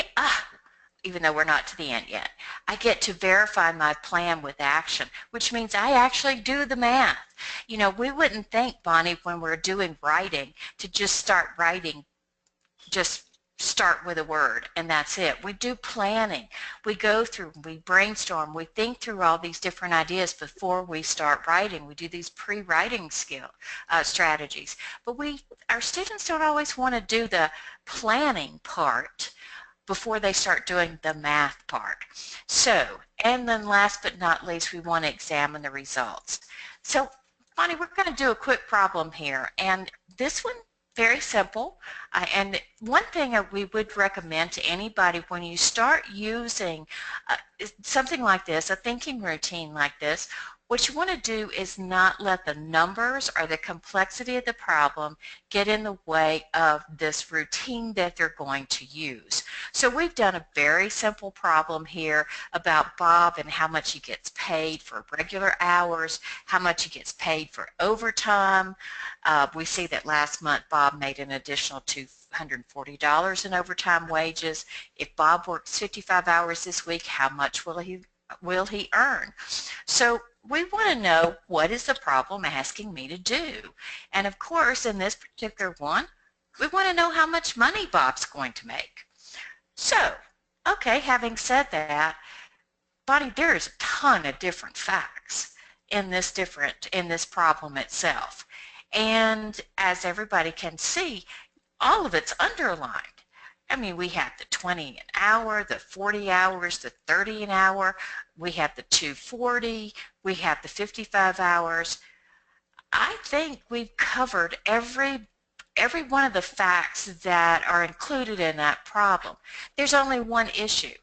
even though we're not to the end yet, I get to verify my plan with action, which means I actually do the math. You know, we wouldn't think, Bonnie, when we're doing writing, to just start writing, just start with a word and that's it. We do planning. We go through, we brainstorm, we think through all these different ideas before we start writing. We do these pre-writing strategies. But our students don't always want to do the planning part before they start doing the math part. So, and then last but not least, we want to examine the results. So, Bonnie, we're going to do a quick problem here, and this one, very simple. And one thing we would recommend to anybody when you start using something like this, a thinking routine like this, what you want to do is not let the numbers or the complexity of the problem get in the way of this routine that they're going to use. So we've done a very simple problem here about Bob and how much he gets paid for regular hours, how much he gets paid for overtime. We see that last month Bob made an additional $240 in overtime wages. If Bob works 55 hours this week, how much will he earn? So we want to know, what is the problem asking me to do? And of course, in this particular one, we want to know how much money Bob's going to make. So, okay, having said that, Bonnie, there's a ton of different facts in this problem itself. And as everybody can see, all of it's underlined. I mean, we have the 20 an hour, the 40 hours, the 30 an hour, we have the 240, we have the 55 hours. I think we've covered every one of the facts that are included in that problem. There's only one issue.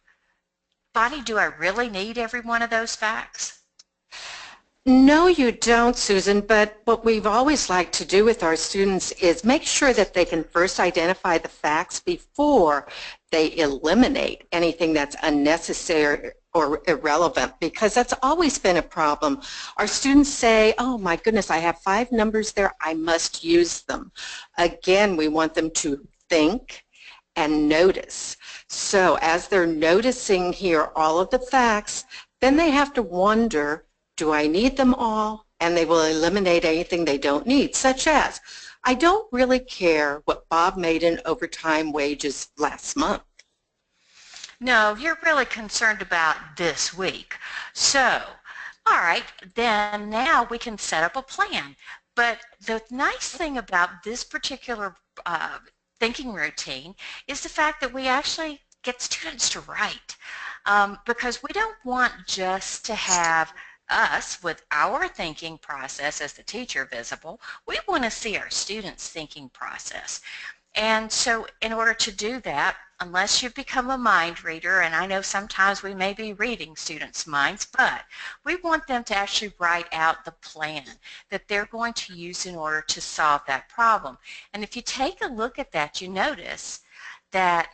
Bonnie, do I really need every one of those facts? No, you don't, Susan, but what we've always liked to do with our students is make sure that they can first identify the facts before they eliminate anything that's unnecessary or irrelevant, because that's always been a problem. Our students say, oh my goodness, I have 5 numbers there, I must use them. Again, we want them to think and notice. So as they're noticing here all of the facts, then they have to wonder, do I need them all? And they will eliminate anything they don't need, such as, I don't really care what Bob made in overtime wages last month. No, you're really concerned about this week. So, all right, then now we can set up a plan. But the nice thing about this particular thinking routine is the fact that we actually get students to write. because we don't want just to have us with our thinking process as the teacher visible. We want to see our students' thinking process. And so in order to do that, unless you become a mind reader, and I know sometimes we may be reading students' minds, but we want them to actually write out the plan that they're going to use in order to solve that problem. And if you take a look at that, you notice that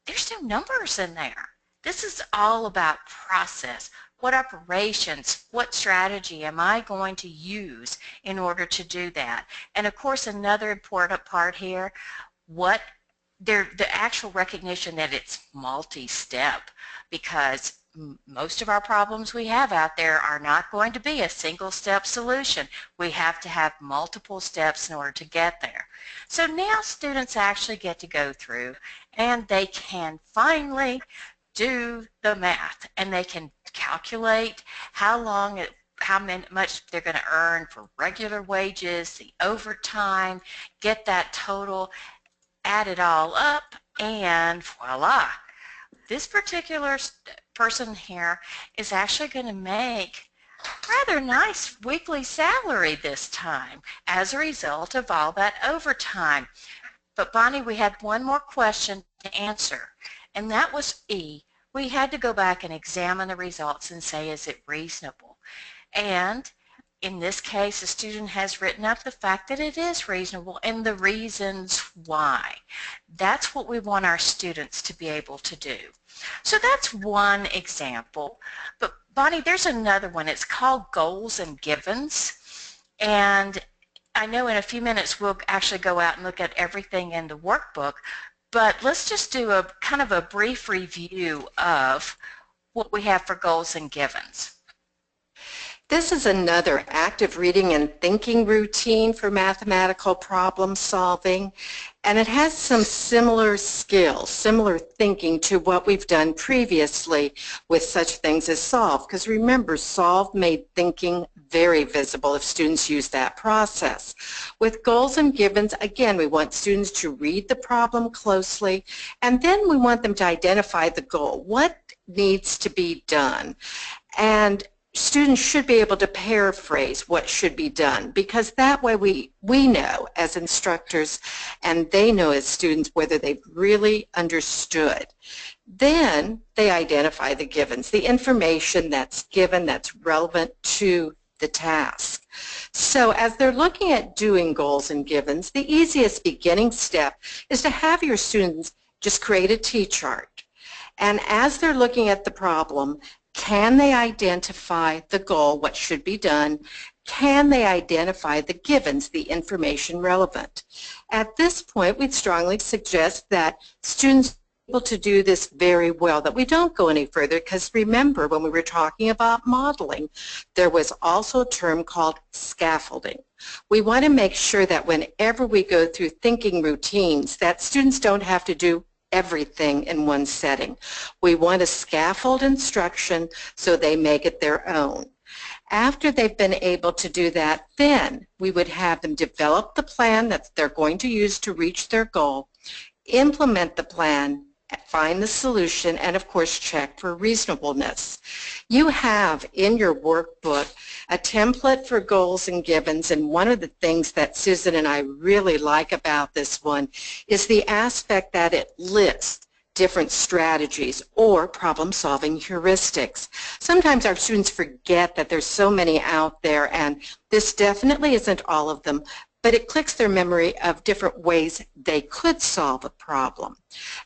there's no numbers in there. This is all about process. What operations, what strategy am I going to use in order to do that? And of course, another important part here, the actual recognition that it's multi-step, because most of our problems we have out there are not going to be a single step solution. We have to have multiple steps in order to get there. So now students actually get to go through and they can finally do the math, and they can calculate how much they're going to earn for regular wages, the overtime, get that total, add it all up, and voila. This particular person here is actually going to make rather nice weekly salary this time as a result of all that overtime. But Bonnie, we had one more question to answer, and that was E. We had to go back and examine the results and say, is it reasonable? And in this case, the student has written up the fact that it is reasonable and the reasons why. That's what we want our students to be able to do. So that's one example. But Bonnie, there's another one. It's called goals and givens. And I know in a few minutes we'll actually go out and look at everything in the workbook, but let's just do a kind of a brief review of what we have for goals and givens. This is another active reading and thinking routine for mathematical problem solving, and it has some similar skills, similar thinking to what we've done previously with such things as solve, because remember, solve made thinking very visible if students use that process. With goals and givens, again, we want students to read the problem closely, and then we want them to identify the goal. What needs to be done? And students should be able to paraphrase what should be done, because that way we know as instructors and they know as students whether they've really understood. Then they identify the givens, the information that's given that's relevant to the task. So as they're looking at doing goals and givens, the easiest beginning step is to have your students just create a T-chart. And as they're looking at the problem, can they identify the goal, what should be done? Can they identify the givens, the information relevant? At this point, we'd strongly suggest that students are able to do this very well, that we don't go any further, because remember, when we were talking about modeling, there was also a term called scaffolding. We want to make sure that whenever we go through thinking routines, that students don't have to do everything in one setting. We want to scaffold instruction so they make it their own. After they've been able to do that, then we would have them develop the plan that they're going to use to reach their goal, implement the plan, find the solution, and of course check for reasonableness. You have in your workbook a template for goals and givens, and one of the things that Susan and I really like about this one is the aspect that it lists different strategies or problem-solving heuristics. Sometimes our students forget that there's so many out there, and this definitely isn't all of them, but it clicks their memory of different ways they could solve a problem.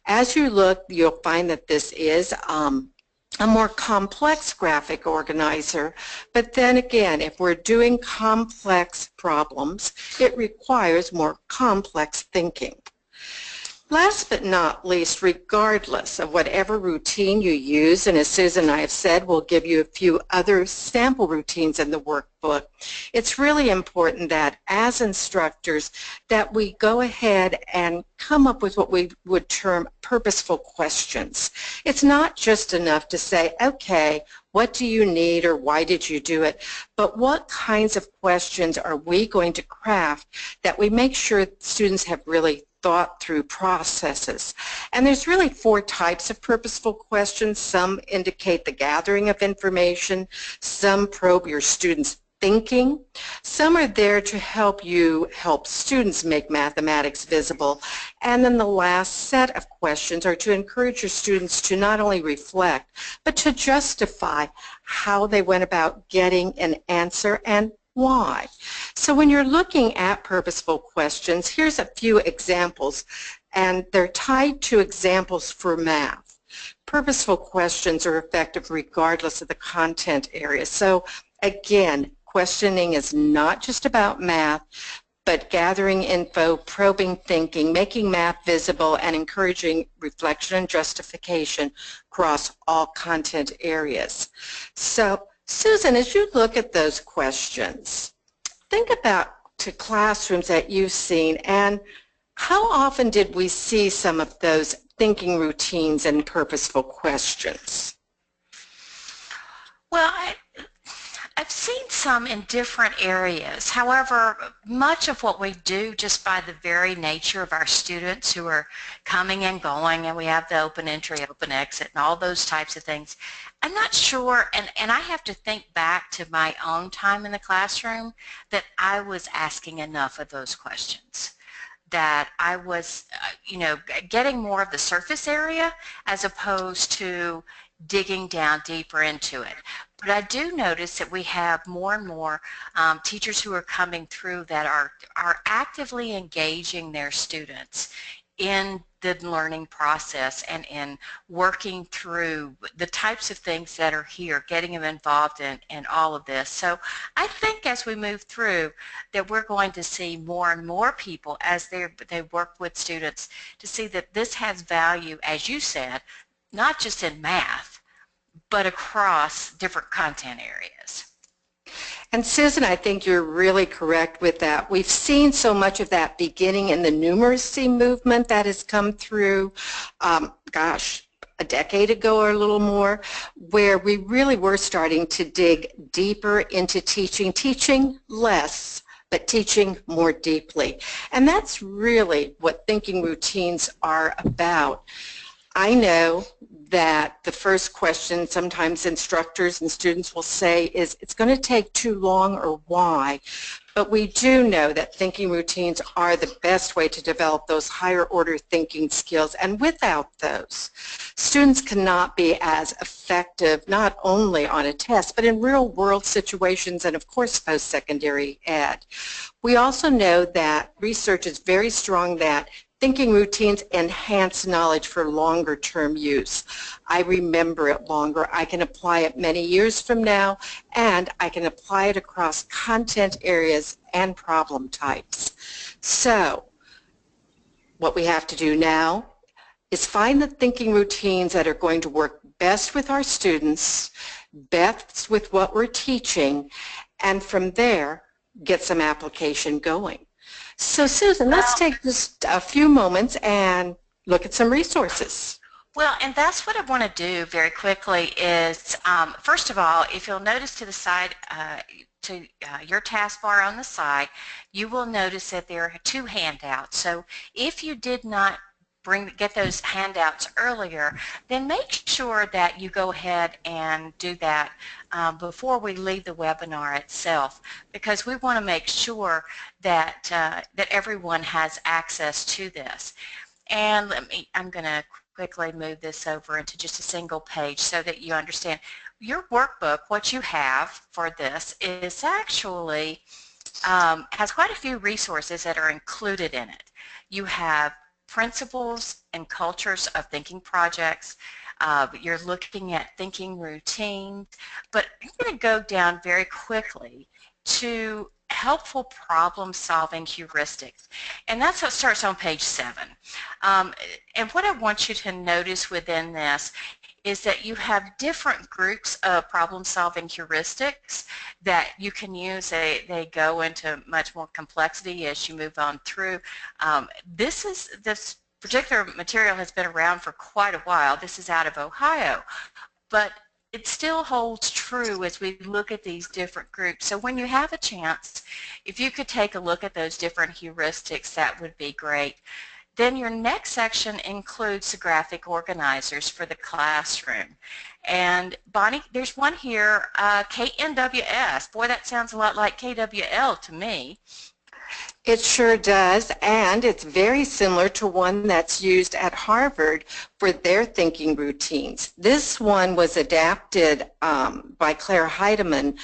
As you look, you'll find that this is a more complex graphic organizer, but then again, if we're doing complex problems, it requires more complex thinking. Last but not least, regardless of whatever routine you use, and as Susan and I have said, we'll give you a few other sample routines in the workbook, it's really important that as instructors that we go ahead and come up with what we would term purposeful questions. It's not just enough to say, okay, what do you need or why did you do it? But what kinds of questions are we going to craft that we make sure students have really thought through processes? And there's really 4 types of purposeful questions. Some indicate the gathering of information, some probe your students' thinking. Some are there to help students make mathematics visible. And then the last set of questions are to encourage your students to not only reflect, but to justify how they went about getting an answer and why. So when you're looking at purposeful questions, here's a few examples, and they're tied to examples for math. Purposeful questions are effective regardless of the content area. So again, questioning is not just about math, but gathering info, probing thinking, making math visible, and encouraging reflection and justification across all content areas. So, Susan, as you look at those questions, think about to classrooms that you've seen, and how often did we see some of those thinking routines and purposeful questions? Well, I've seen some in different areas. However, much of what we do, just by the very nature of our students who are coming and going, and we have the open entry, open exit, and all those types of things, I'm not sure, and I have to think back to my own time in the classroom, that I was asking enough of those questions, that I was, getting more of the surface area as opposed to digging down deeper into it. But I do notice that we have more and more teachers who are coming through that are actively engaging their students in the learning process and in working through the types of things that are here, getting them involved in all of this. So I think as we move through that we're going to see more and more people as they work with students to see that this has value, as you said, not just in math, but across different content areas. And Susan, I think you're really correct with that. We've seen so much of that beginning in the numeracy movement that has come through, a decade ago or a little more, where we really were starting to dig deeper into teaching less, but teaching more deeply. And that's really what thinking routines are about. I know that the first question sometimes instructors and students will say is, it's going to take too long, or why? But we do know that thinking routines are the best way to develop those higher order thinking skills, and without those, students cannot be as effective not only on a test, but in real world situations and of course post-secondary ed. We also know that research is very strong that thinking routines enhance knowledge for longer term use. I remember it longer. I can apply it many years from now, and I can apply it across content areas and problem types. So what we have to do now is find the thinking routines that are going to work best with our students, best with what we're teaching, and from there get some application going. So Susan, let's take just a few moments and look at some resources. Well, and that's what I want to do very quickly is, first of all, if you'll notice to the side, your taskbar on the side, you will notice that there are 2 handouts. So if you did not get those handouts earlier, then make sure that you go ahead and do that before we leave the webinar itself, because we want to make sure that that everyone has access to this. And I'm going to quickly move this over into just a single page so that you understand. Your workbook, what you have for this is actually has quite a few resources that are included in it. You have principles and cultures of thinking projects. You're looking at thinking routines, but I'm going to go down very quickly to helpful problem-solving heuristics, and that's what starts on page 7. And what I want you to notice within this is that you have different groups of problem-solving heuristics that you can use. They go into much more complexity as you move on through. This particular material has been around for quite a while. This is out of Ohio, but it still holds true as we look at these different groups. So when you have a chance, if you could take a look at those different heuristics, that would be great. Then your next section includes the graphic organizers for the classroom. And Bonnie, there's one here, KNWS. Boy, that sounds a lot like KWL to me. It sure does, and it's very similar to one that's used at Harvard for their thinking routines. This one was adapted by Claire Heidema,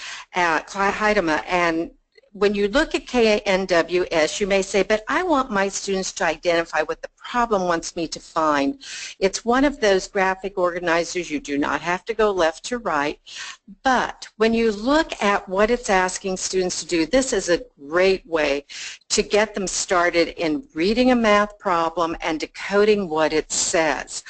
and when you look at KNWS, you may say, but I want my students to identify what the problem wants me to find. It's one of those graphic organizers. You do not have to go left to right, but when you look at what it's asking students to do, this is a great way to get them started in reading a math problem and decoding what it says.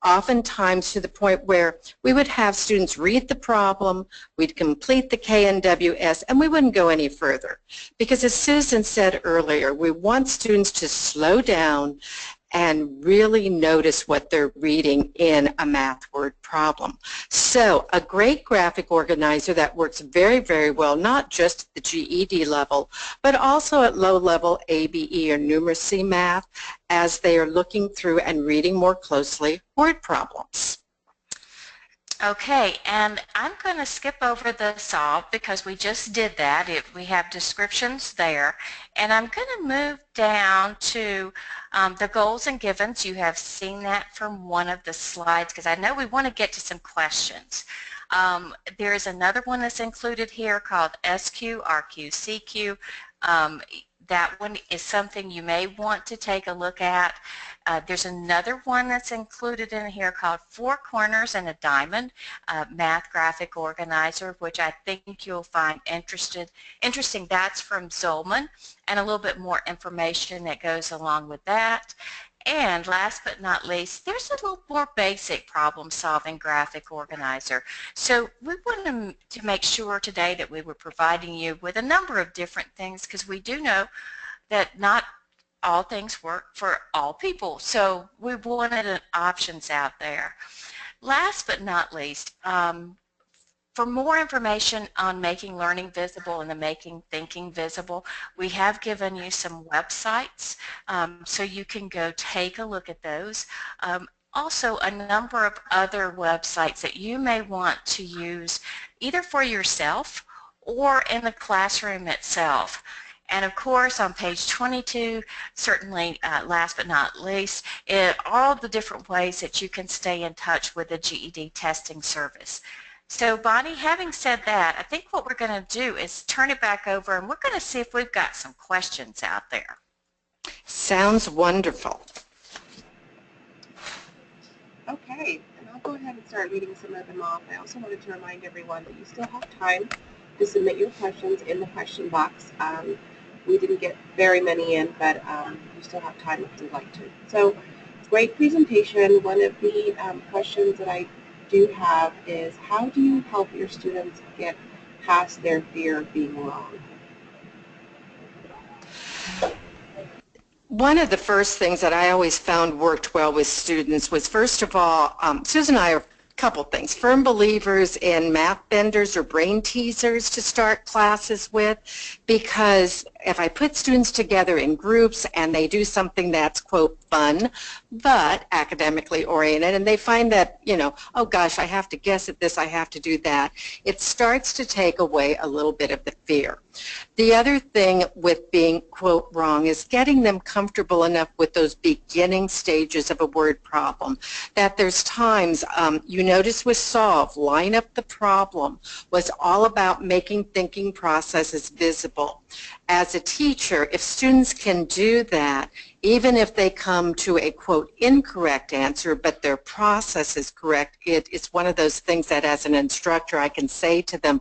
Oftentimes to the point where we would have students read the problem, we'd complete the KNWS, and we wouldn't go any further. Because as Susan said earlier, we want students to slow down and really notice what they're reading in a math word problem. So a great graphic organizer that works very, very well, not just at the GED level, but also at low level ABE or numeracy math as they are looking through and reading more closely word problems. Okay, and I'm going to skip over the solve because we just did that. We have descriptions there. And I'm going to move down to the goals and givens. You have seen that from one of the slides because I know we want to get to some questions. There's another one that's included here called SQ, RQ, CQ. That one is something you may want to take a look at. There's another one that's included in here called Four Corners and a Diamond, Math Graphic Organizer, which I think you'll find interesting. That's from Zolman, and a little bit more information that goes along with that. And last but not least, there's a little more basic problem-solving graphic organizer. So we wanted to make sure today that we were providing you with a number of different things because we do know that not all things work for all people. So we wanted options out there. Last but not least, for more information on making learning visible and the making thinking visible, we have given you some websites so you can go take a look at those. Also, a number of other websites that you may want to use either for yourself or in the classroom itself. And of course, on page 22, certainly last but not least, all the different ways that you can stay in touch with the GED testing service. So Bonnie, having said that, I think what we're going to do is turn it back over and we're going to see if we've got some questions out there. Sounds wonderful. Okay, and I'll go ahead and start reading some of them off. I also wanted to remind everyone that you still have time to submit your questions in the question box. We didn't get very many in, but you still have time if you'd like to. So, great presentation. One of the questions that I do have is, how do you help your students get past their fear of being wrong? One of the first things that I always found worked well with students was, first of all, Susan and I are a couple things. Firm believers in math benders or brain teasers to start classes with, because if I put students together in groups and they do something that's, quote, fun, but academically oriented, and they find that, you know, oh gosh, I have to guess at this, I have to do that, it starts to take away a little bit of the fear. The other thing with being, quote, wrong is getting them comfortable enough with those beginning stages of a word problem that there's times, you notice with Solve, Line Up the Problem was all about making thinking processes visible. As a teacher, if students can do that, even if they come to a, quote, incorrect answer, but their process is correct, it's one of those things that as an instructor I can say to them,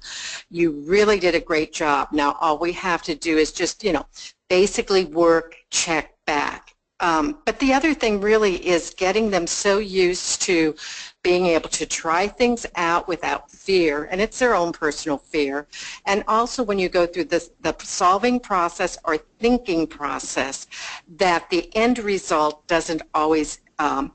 you really did a great job. Now all we have to do is just, you know, basically work, check back. But the other thing really is getting them so used to being able to try things out without fear, and it's their own personal fear. And also when you go through the solving process or thinking process, that the end result doesn't always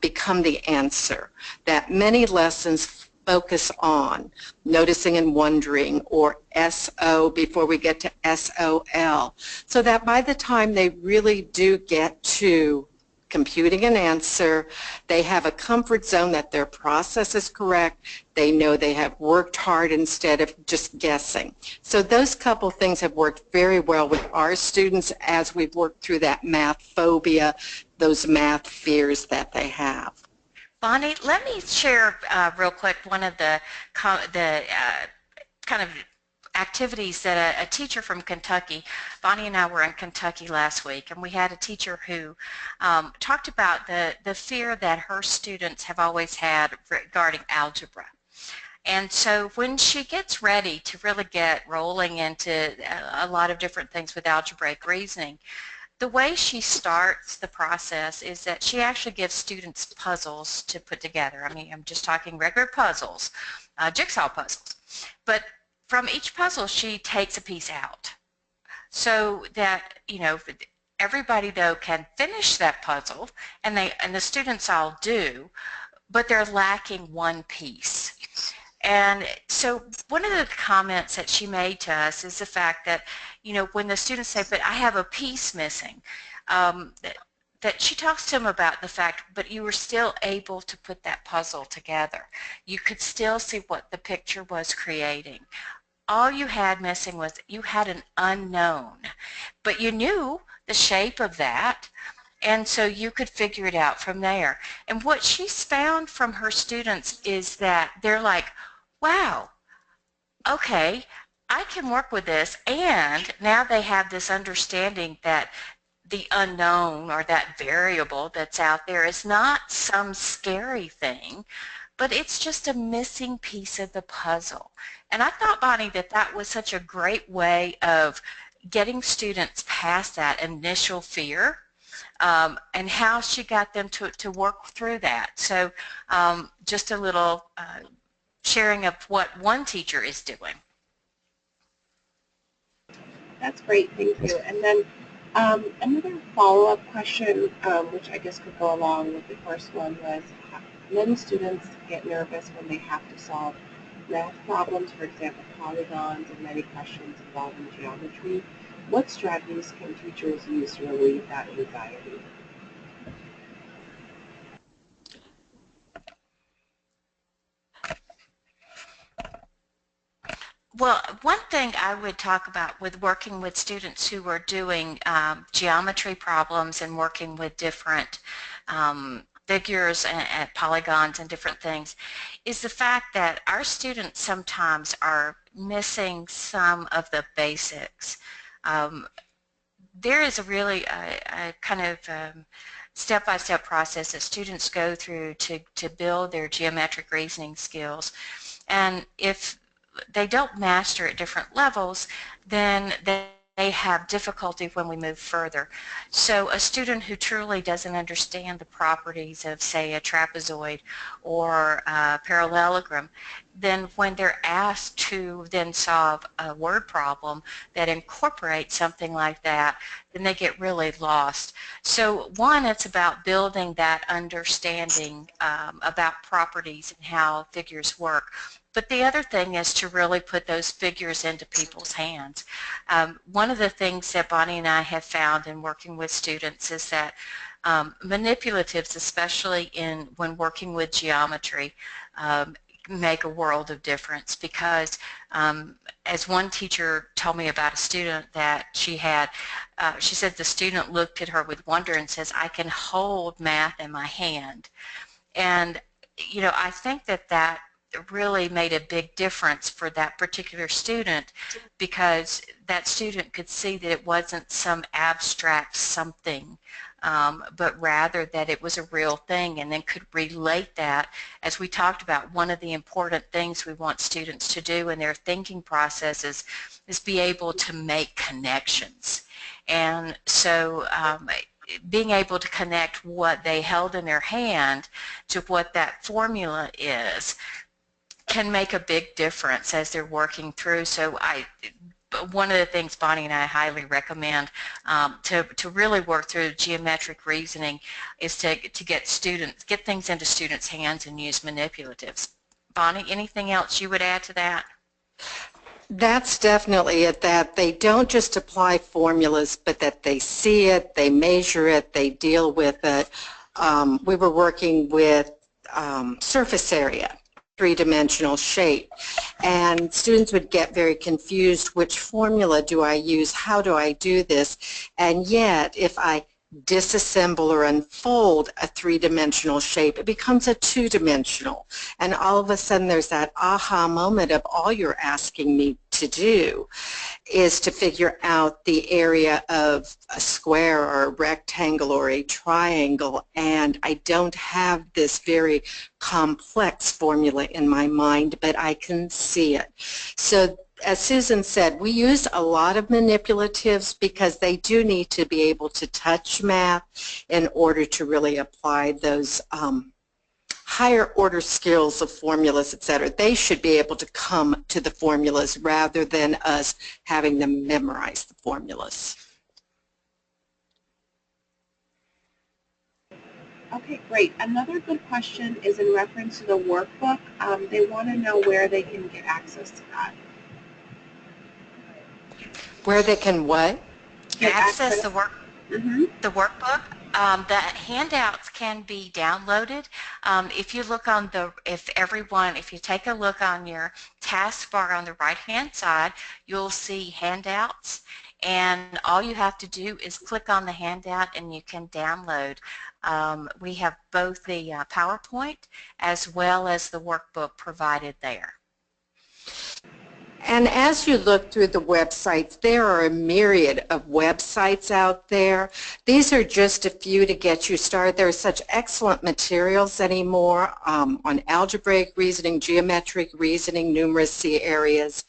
become the answer, that many lessons focus on noticing and wondering, or SO before we get to SOL, so that by the time they really do get to computing an answer, they have a comfort zone that their process is correct. They know they have worked hard instead of just guessing. So those couple things have worked very well with our students as we've worked through that math phobia, those math fears that they have. Bonnie, let me share real quick one of the kind of activities that a teacher from Kentucky, Bonnie and I were in Kentucky last week, and we had a teacher who talked about the fear that her students have always had regarding algebra. And so when she gets ready to really get rolling into a lot of different things with algebraic reasoning, the way she starts the process is that she actually gives students puzzles to put together. I mean, I'm just talking regular puzzles, jigsaw puzzles. But from each puzzle, she takes a piece out so that, you know, everybody, though, can finish that puzzle, and the students all do, but they're lacking one piece. And so one of the comments that she made to us is the fact that, you know, when the students say, but I have a piece missing, that she talks to them about the fact, but you were still able to put that puzzle together. You could still see what the picture was creating. All you had missing was you had an unknown, but you knew the shape of that, and so you could figure it out from there. And what she's found from her students is that they're like, wow, okay, I can work with this, and now they have this understanding that the unknown, or that variable that's out there, is not some scary thing, but it's just a missing piece of the puzzle. And I thought, Bonnie, that that was such a great way of getting students past that initial fear, and how she got them to work through that. So just a little sharing of what one teacher is doing. That's great, thank you. And then another follow-up question, which I guess could go along with the first one, was many students get nervous when they have to solve math problems, for example, polygons, and many questions involving geometry. What strategies can teachers use to relieve that anxiety? Well, one thing I would talk about with working with students who are doing geometry problems and working with different figures and polygons and different things is the fact that our students sometimes are missing some of the basics. There is a really a kind of step-by-step process that students go through to build their geometric reasoning skills. And if they don't master at different levels, then they have difficulty when we move further. So a student who truly doesn't understand the properties of, say, a trapezoid or a parallelogram, then when they're asked to then solve a word problem that incorporates something like that, then they get really lost. So one, it's about building that understanding about properties and how figures work. But the other thing is to really put those figures into people's hands. One of the things that Bonnie and I have found in working with students is that manipulatives, especially when working with geometry, make a world of difference, because as one teacher told me about a student that she had, she said the student looked at her with wonder and says, I can hold math in my hand. And you know, I think that really made a big difference for that particular student, because that student could see that it wasn't some abstract something, but rather that it was a real thing, and then could relate that. As we talked about, one of the important things we want students to do in their thinking processes is be able to make connections. And so being able to connect what they held in their hand to what that formula is can make a big difference as they're working through. So one of the things Bonnie and I highly recommend to really work through geometric reasoning is to get things into students' hands and use manipulatives. Bonnie, anything else you would add to that? That's definitely it, that they don't just apply formulas, but that they see it, they measure it, they deal with it. We were working with surface area, three-dimensional shape, and students would get very confused. Which formula do I use? How do I do this? And yet, if I disassemble or unfold a three-dimensional shape, it becomes a two-dimensional. And all of a sudden there's that aha moment of all you're asking me to do is to figure out the area of a square or a rectangle or a triangle, and I don't have this very complex formula in my mind, but I can see it. So as Susan said, we use a lot of manipulatives because they do need to be able to touch math in order to really apply those higher order skills of formulas, etc. They should be able to come to the formulas rather than us having them memorize the formulas. Okay, great. Another good question is in reference to the workbook. They want to know where they can get access to that. Where they can what? Access the Mm-hmm. the workbook. The handouts can be downloaded. If you look on if you take a look on your taskbar on the right-hand side, you'll see handouts, and all you have to do is click on the handout and you can download. We have both the PowerPoint as well as the workbook provided there. And as you look through the websites, there are a myriad of websites out there. These are just a few to get you started. There are such excellent materials anymore on algebraic reasoning, geometric reasoning, numeracy areas.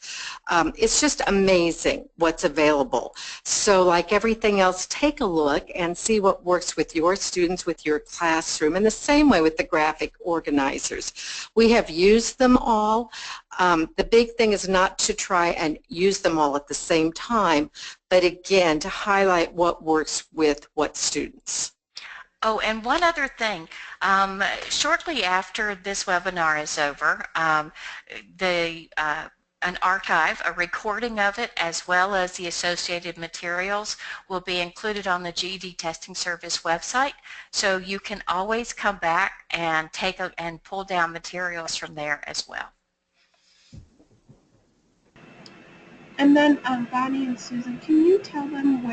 It's just amazing what's available. So like everything else, take a look and see what works with your students, with your classroom, and the same way with the graphic organizers. We have used them all. The big thing is not to try and use them all at the same time, but again, to highlight what works with what students. Oh, and one other thing, shortly after this webinar is over, an archive, a recording of it, as well as the associated materials will be included on the GED Testing Service website, so you can always come back and pull down materials from there as well. And then Bonnie and Susan, can you tell them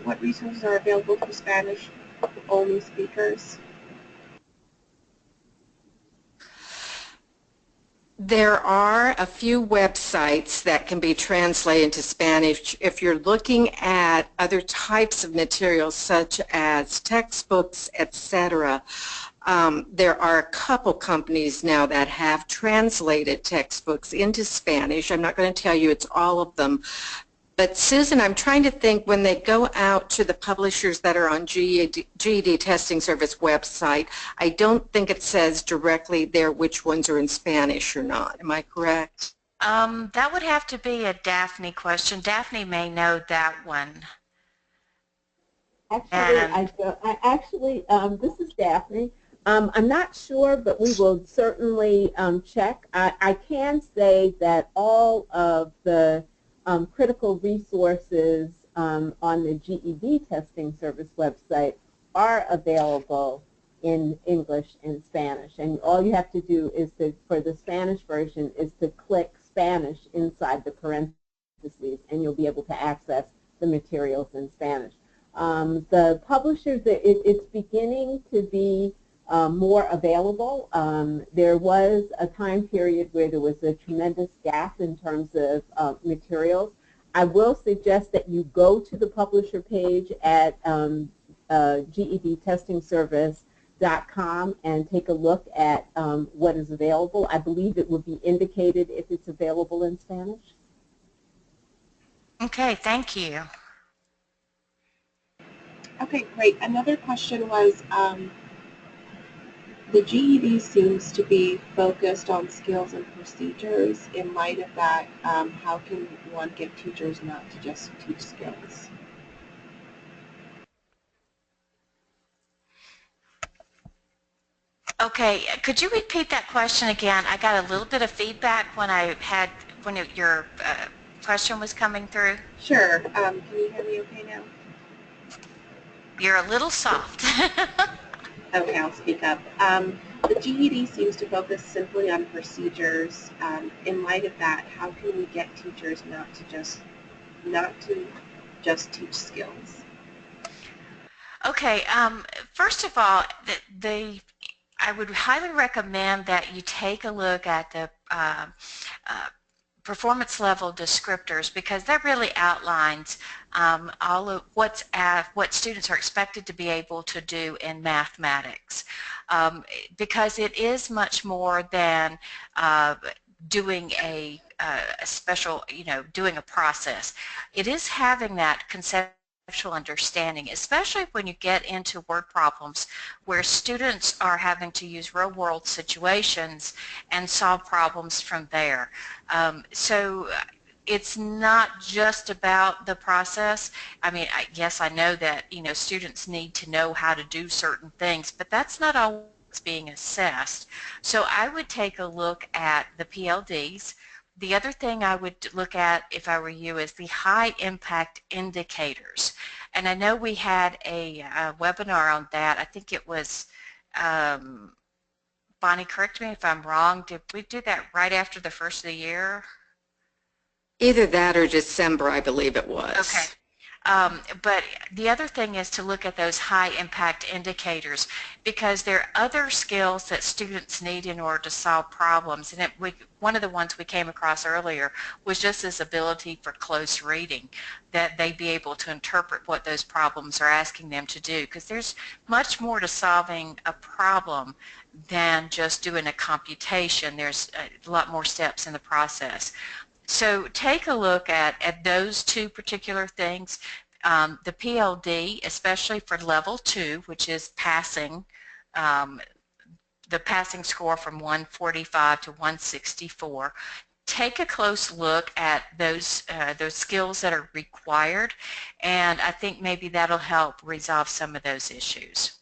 what resources are available for Spanish-only speakers? There are a few websites that can be translated into Spanish. If you're looking at other types of materials such as textbooks, etc., there are a couple companies now that have translated textbooks into Spanish. I'm not going to tell you it's all of them. But Susan, I'm trying to think, when they go out to the publishers that are on GED Testing Service website, I don't think it says directly there which ones are in Spanish or not. Am I correct? That would have to be a Daphne question. Daphne may know that one. Actually, this is Daphne. I'm not sure, but we will certainly check. I can say that all of the critical resources on the GED Testing Service website are available in English and Spanish. And all you have to do is for the Spanish version is to click Spanish inside the parentheses, and you'll be able to access the materials in Spanish. The publishers, it's beginning to be more available. There was a time period where there was a tremendous gap in terms of materials. I will suggest that you go to the publisher page at GEDtestingservice.com and take a look at what is available. I believe it will be indicated if it's available in Spanish. Okay, thank you. Okay, great. Another question was, the GED seems to be focused on skills and procedures. In light of that, how can one get teachers not to just teach skills? Okay, could you repeat that question again? I got a little bit of feedback when your question was coming through. Sure. Can you hear me okay now? You're a little soft. Okay, I'll speak up. The GED seems to focus simply on procedures. In light of that, how can we get teachers not to just teach skills? Okay, first of all, I would highly recommend that you take a look at the uh, performance level descriptors, because that really outlines all of what students are expected to be able to do in mathematics, because it is much more than doing a special, doing a process. It is having that conceptual understanding, especially when you get into word problems where students are having to use real-world situations and solve problems from there. So it's not just about the process. I mean, yes, I know that, students need to know how to do certain things, but that's not all that's being assessed. So I would take a look at the PLDs. The other thing I would look at, if I were you, is the high impact indicators. And I know we had a webinar on that. I think it was, Bonnie, correct me if I'm wrong, did we do that right after the first of the year? Either that or December, I believe it Okay. was. But the other thing is to look at those high impact indicators, because there are other skills that students need in order to solve problems. And one of the ones we came across earlier was just this ability for close reading, that they be able to interpret what those problems are asking them to do, because there's much more to solving a problem than just doing a computation. There's a lot more steps in the process. So take a look at those two particular things. The PLD, especially for level 2, which is passing, um, the passing score from 145 to 164. Take a close look at those skills that are required, and I think maybe that'll help resolve some of those issues.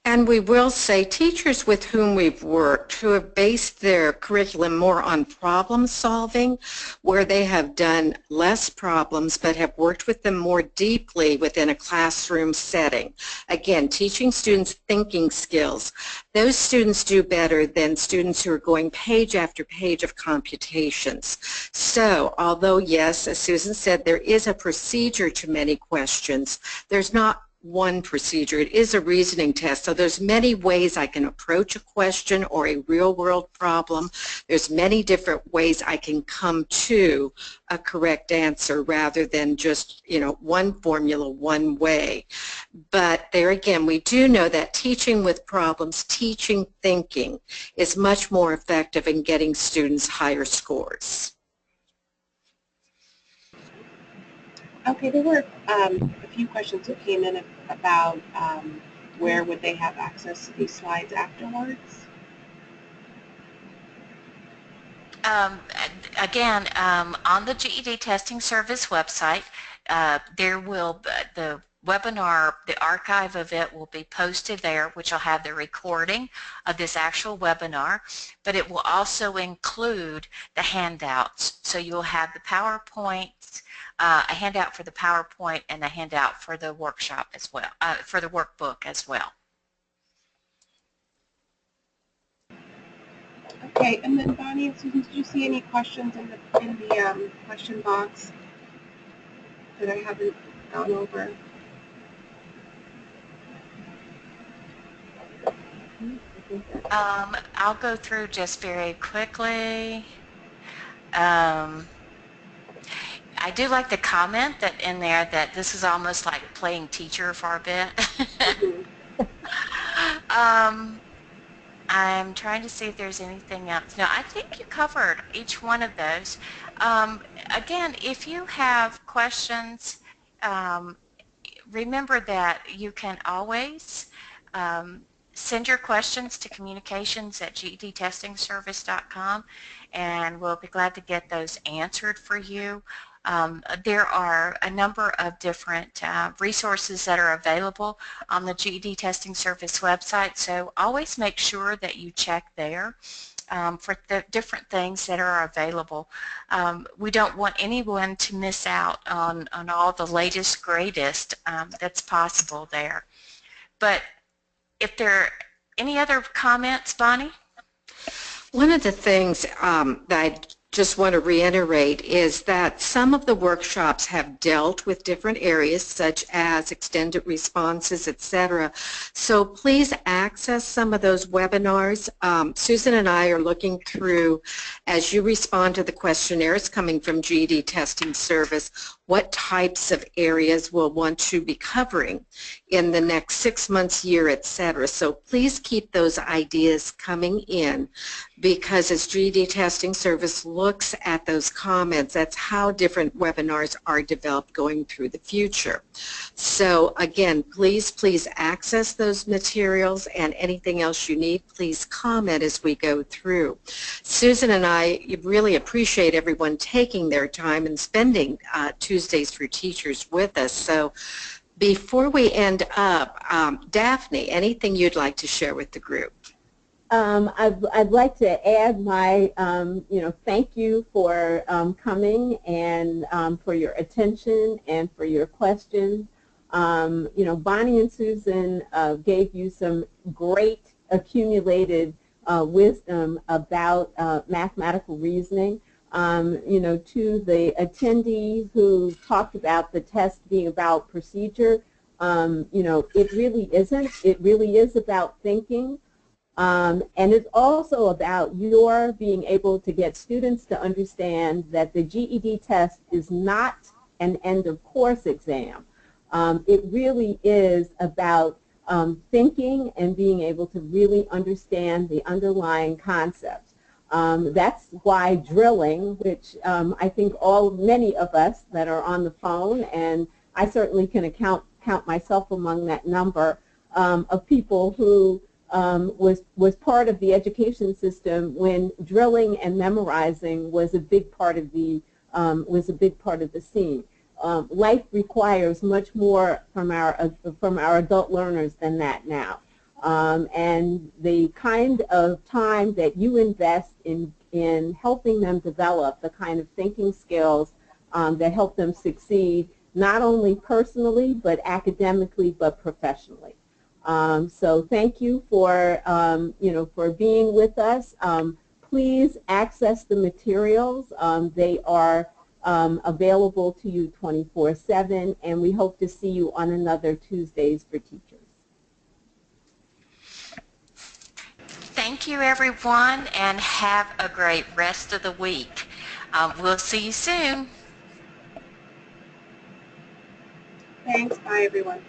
And we will say teachers with whom we've worked who have based their curriculum more on problem solving, where they have done less problems but have worked with them more deeply within a classroom setting. Again, teaching students thinking skills. Those students do better than students who are going page after page of computations. So, although yes, as Susan said, there is a procedure to many questions, there's not one procedure. It is a reasoning test. So there's many ways I can approach a question or a real-world problem. There's many different ways I can come to a correct answer rather than just, one formula, one way. But there again, we do know that teaching with problems, teaching thinking, is much more effective in getting students higher scores. Okay, there were a few questions that came in about where would they have access to these slides afterwards? Um, Again, on the GED Testing Service website, the webinar, the archive of it will be posted there, which will have the recording of this actual webinar, but it will also include the handouts. So you'll have the PowerPoints, a handout for the PowerPoint and a handout for the workshop as well, for the workbook as well. Okay, and then Bonnie and Susan, did you see any questions in the question box that I haven't gone over? I'll go through just very quickly. I do like the comment that in there that this is almost like playing teacher for a bit. I'm trying to see if there's anything else. No, I think you covered each one of those. Again, if you have questions, remember that you can always send your questions to communications@gedtestingservice.com, and we'll be glad to get those answered for you. There are a number of different resources that are available on the GED Testing Service website, so always make sure that you check there for the different things that are available. We don't want anyone to miss out on all the latest, greatest that's possible there. But if there are any other comments, Bonnie? One of the things that I just want to reiterate is that some of the workshops have dealt with different areas such as extended responses, etc. So please access some of those webinars. Susan and I are looking through, as you respond to the questionnaires coming from GED Testing Service, what types of areas we'll want to be covering in the next 6 months, year, etc. So please keep those ideas coming in, because as GED Testing Service looks at those comments, that's how different webinars are developed going through the future. So again, please access those materials, and anything else you need, please comment as we go through. Susan and I really appreciate everyone taking their time and spending Tuesdays for Teachers with us. So before we end up, Daphne, anything you'd like to share with the group? I'd like to add my, thank you for coming and for your attention and for your questions. Bonnie and Susan gave you some great accumulated wisdom about mathematical reasoning. To the attendee who talked about the test being about procedure, it really isn't. It really is about thinking. And it's also about your being able to get students to understand that the GED test is not an end-of-course exam. It really is about thinking and being able to really understand the underlying concepts. That's why drilling, which I think many of us that are on the phone, and I certainly can count myself among that number of people who was part of the education system when drilling and memorizing was a big part of the scene. Life requires much more from our adult learners than that now. And the kind of time that you invest in helping them develop the kind of thinking skills that help them succeed, not only personally, but academically, but professionally. So thank you for, for being with us. Please access the materials. They are available to you 24/7, and we hope to see you on another Tuesdays for Teachers. Thank you, everyone, and have a great rest of the week. We'll see you soon. Thanks. Bye, everyone.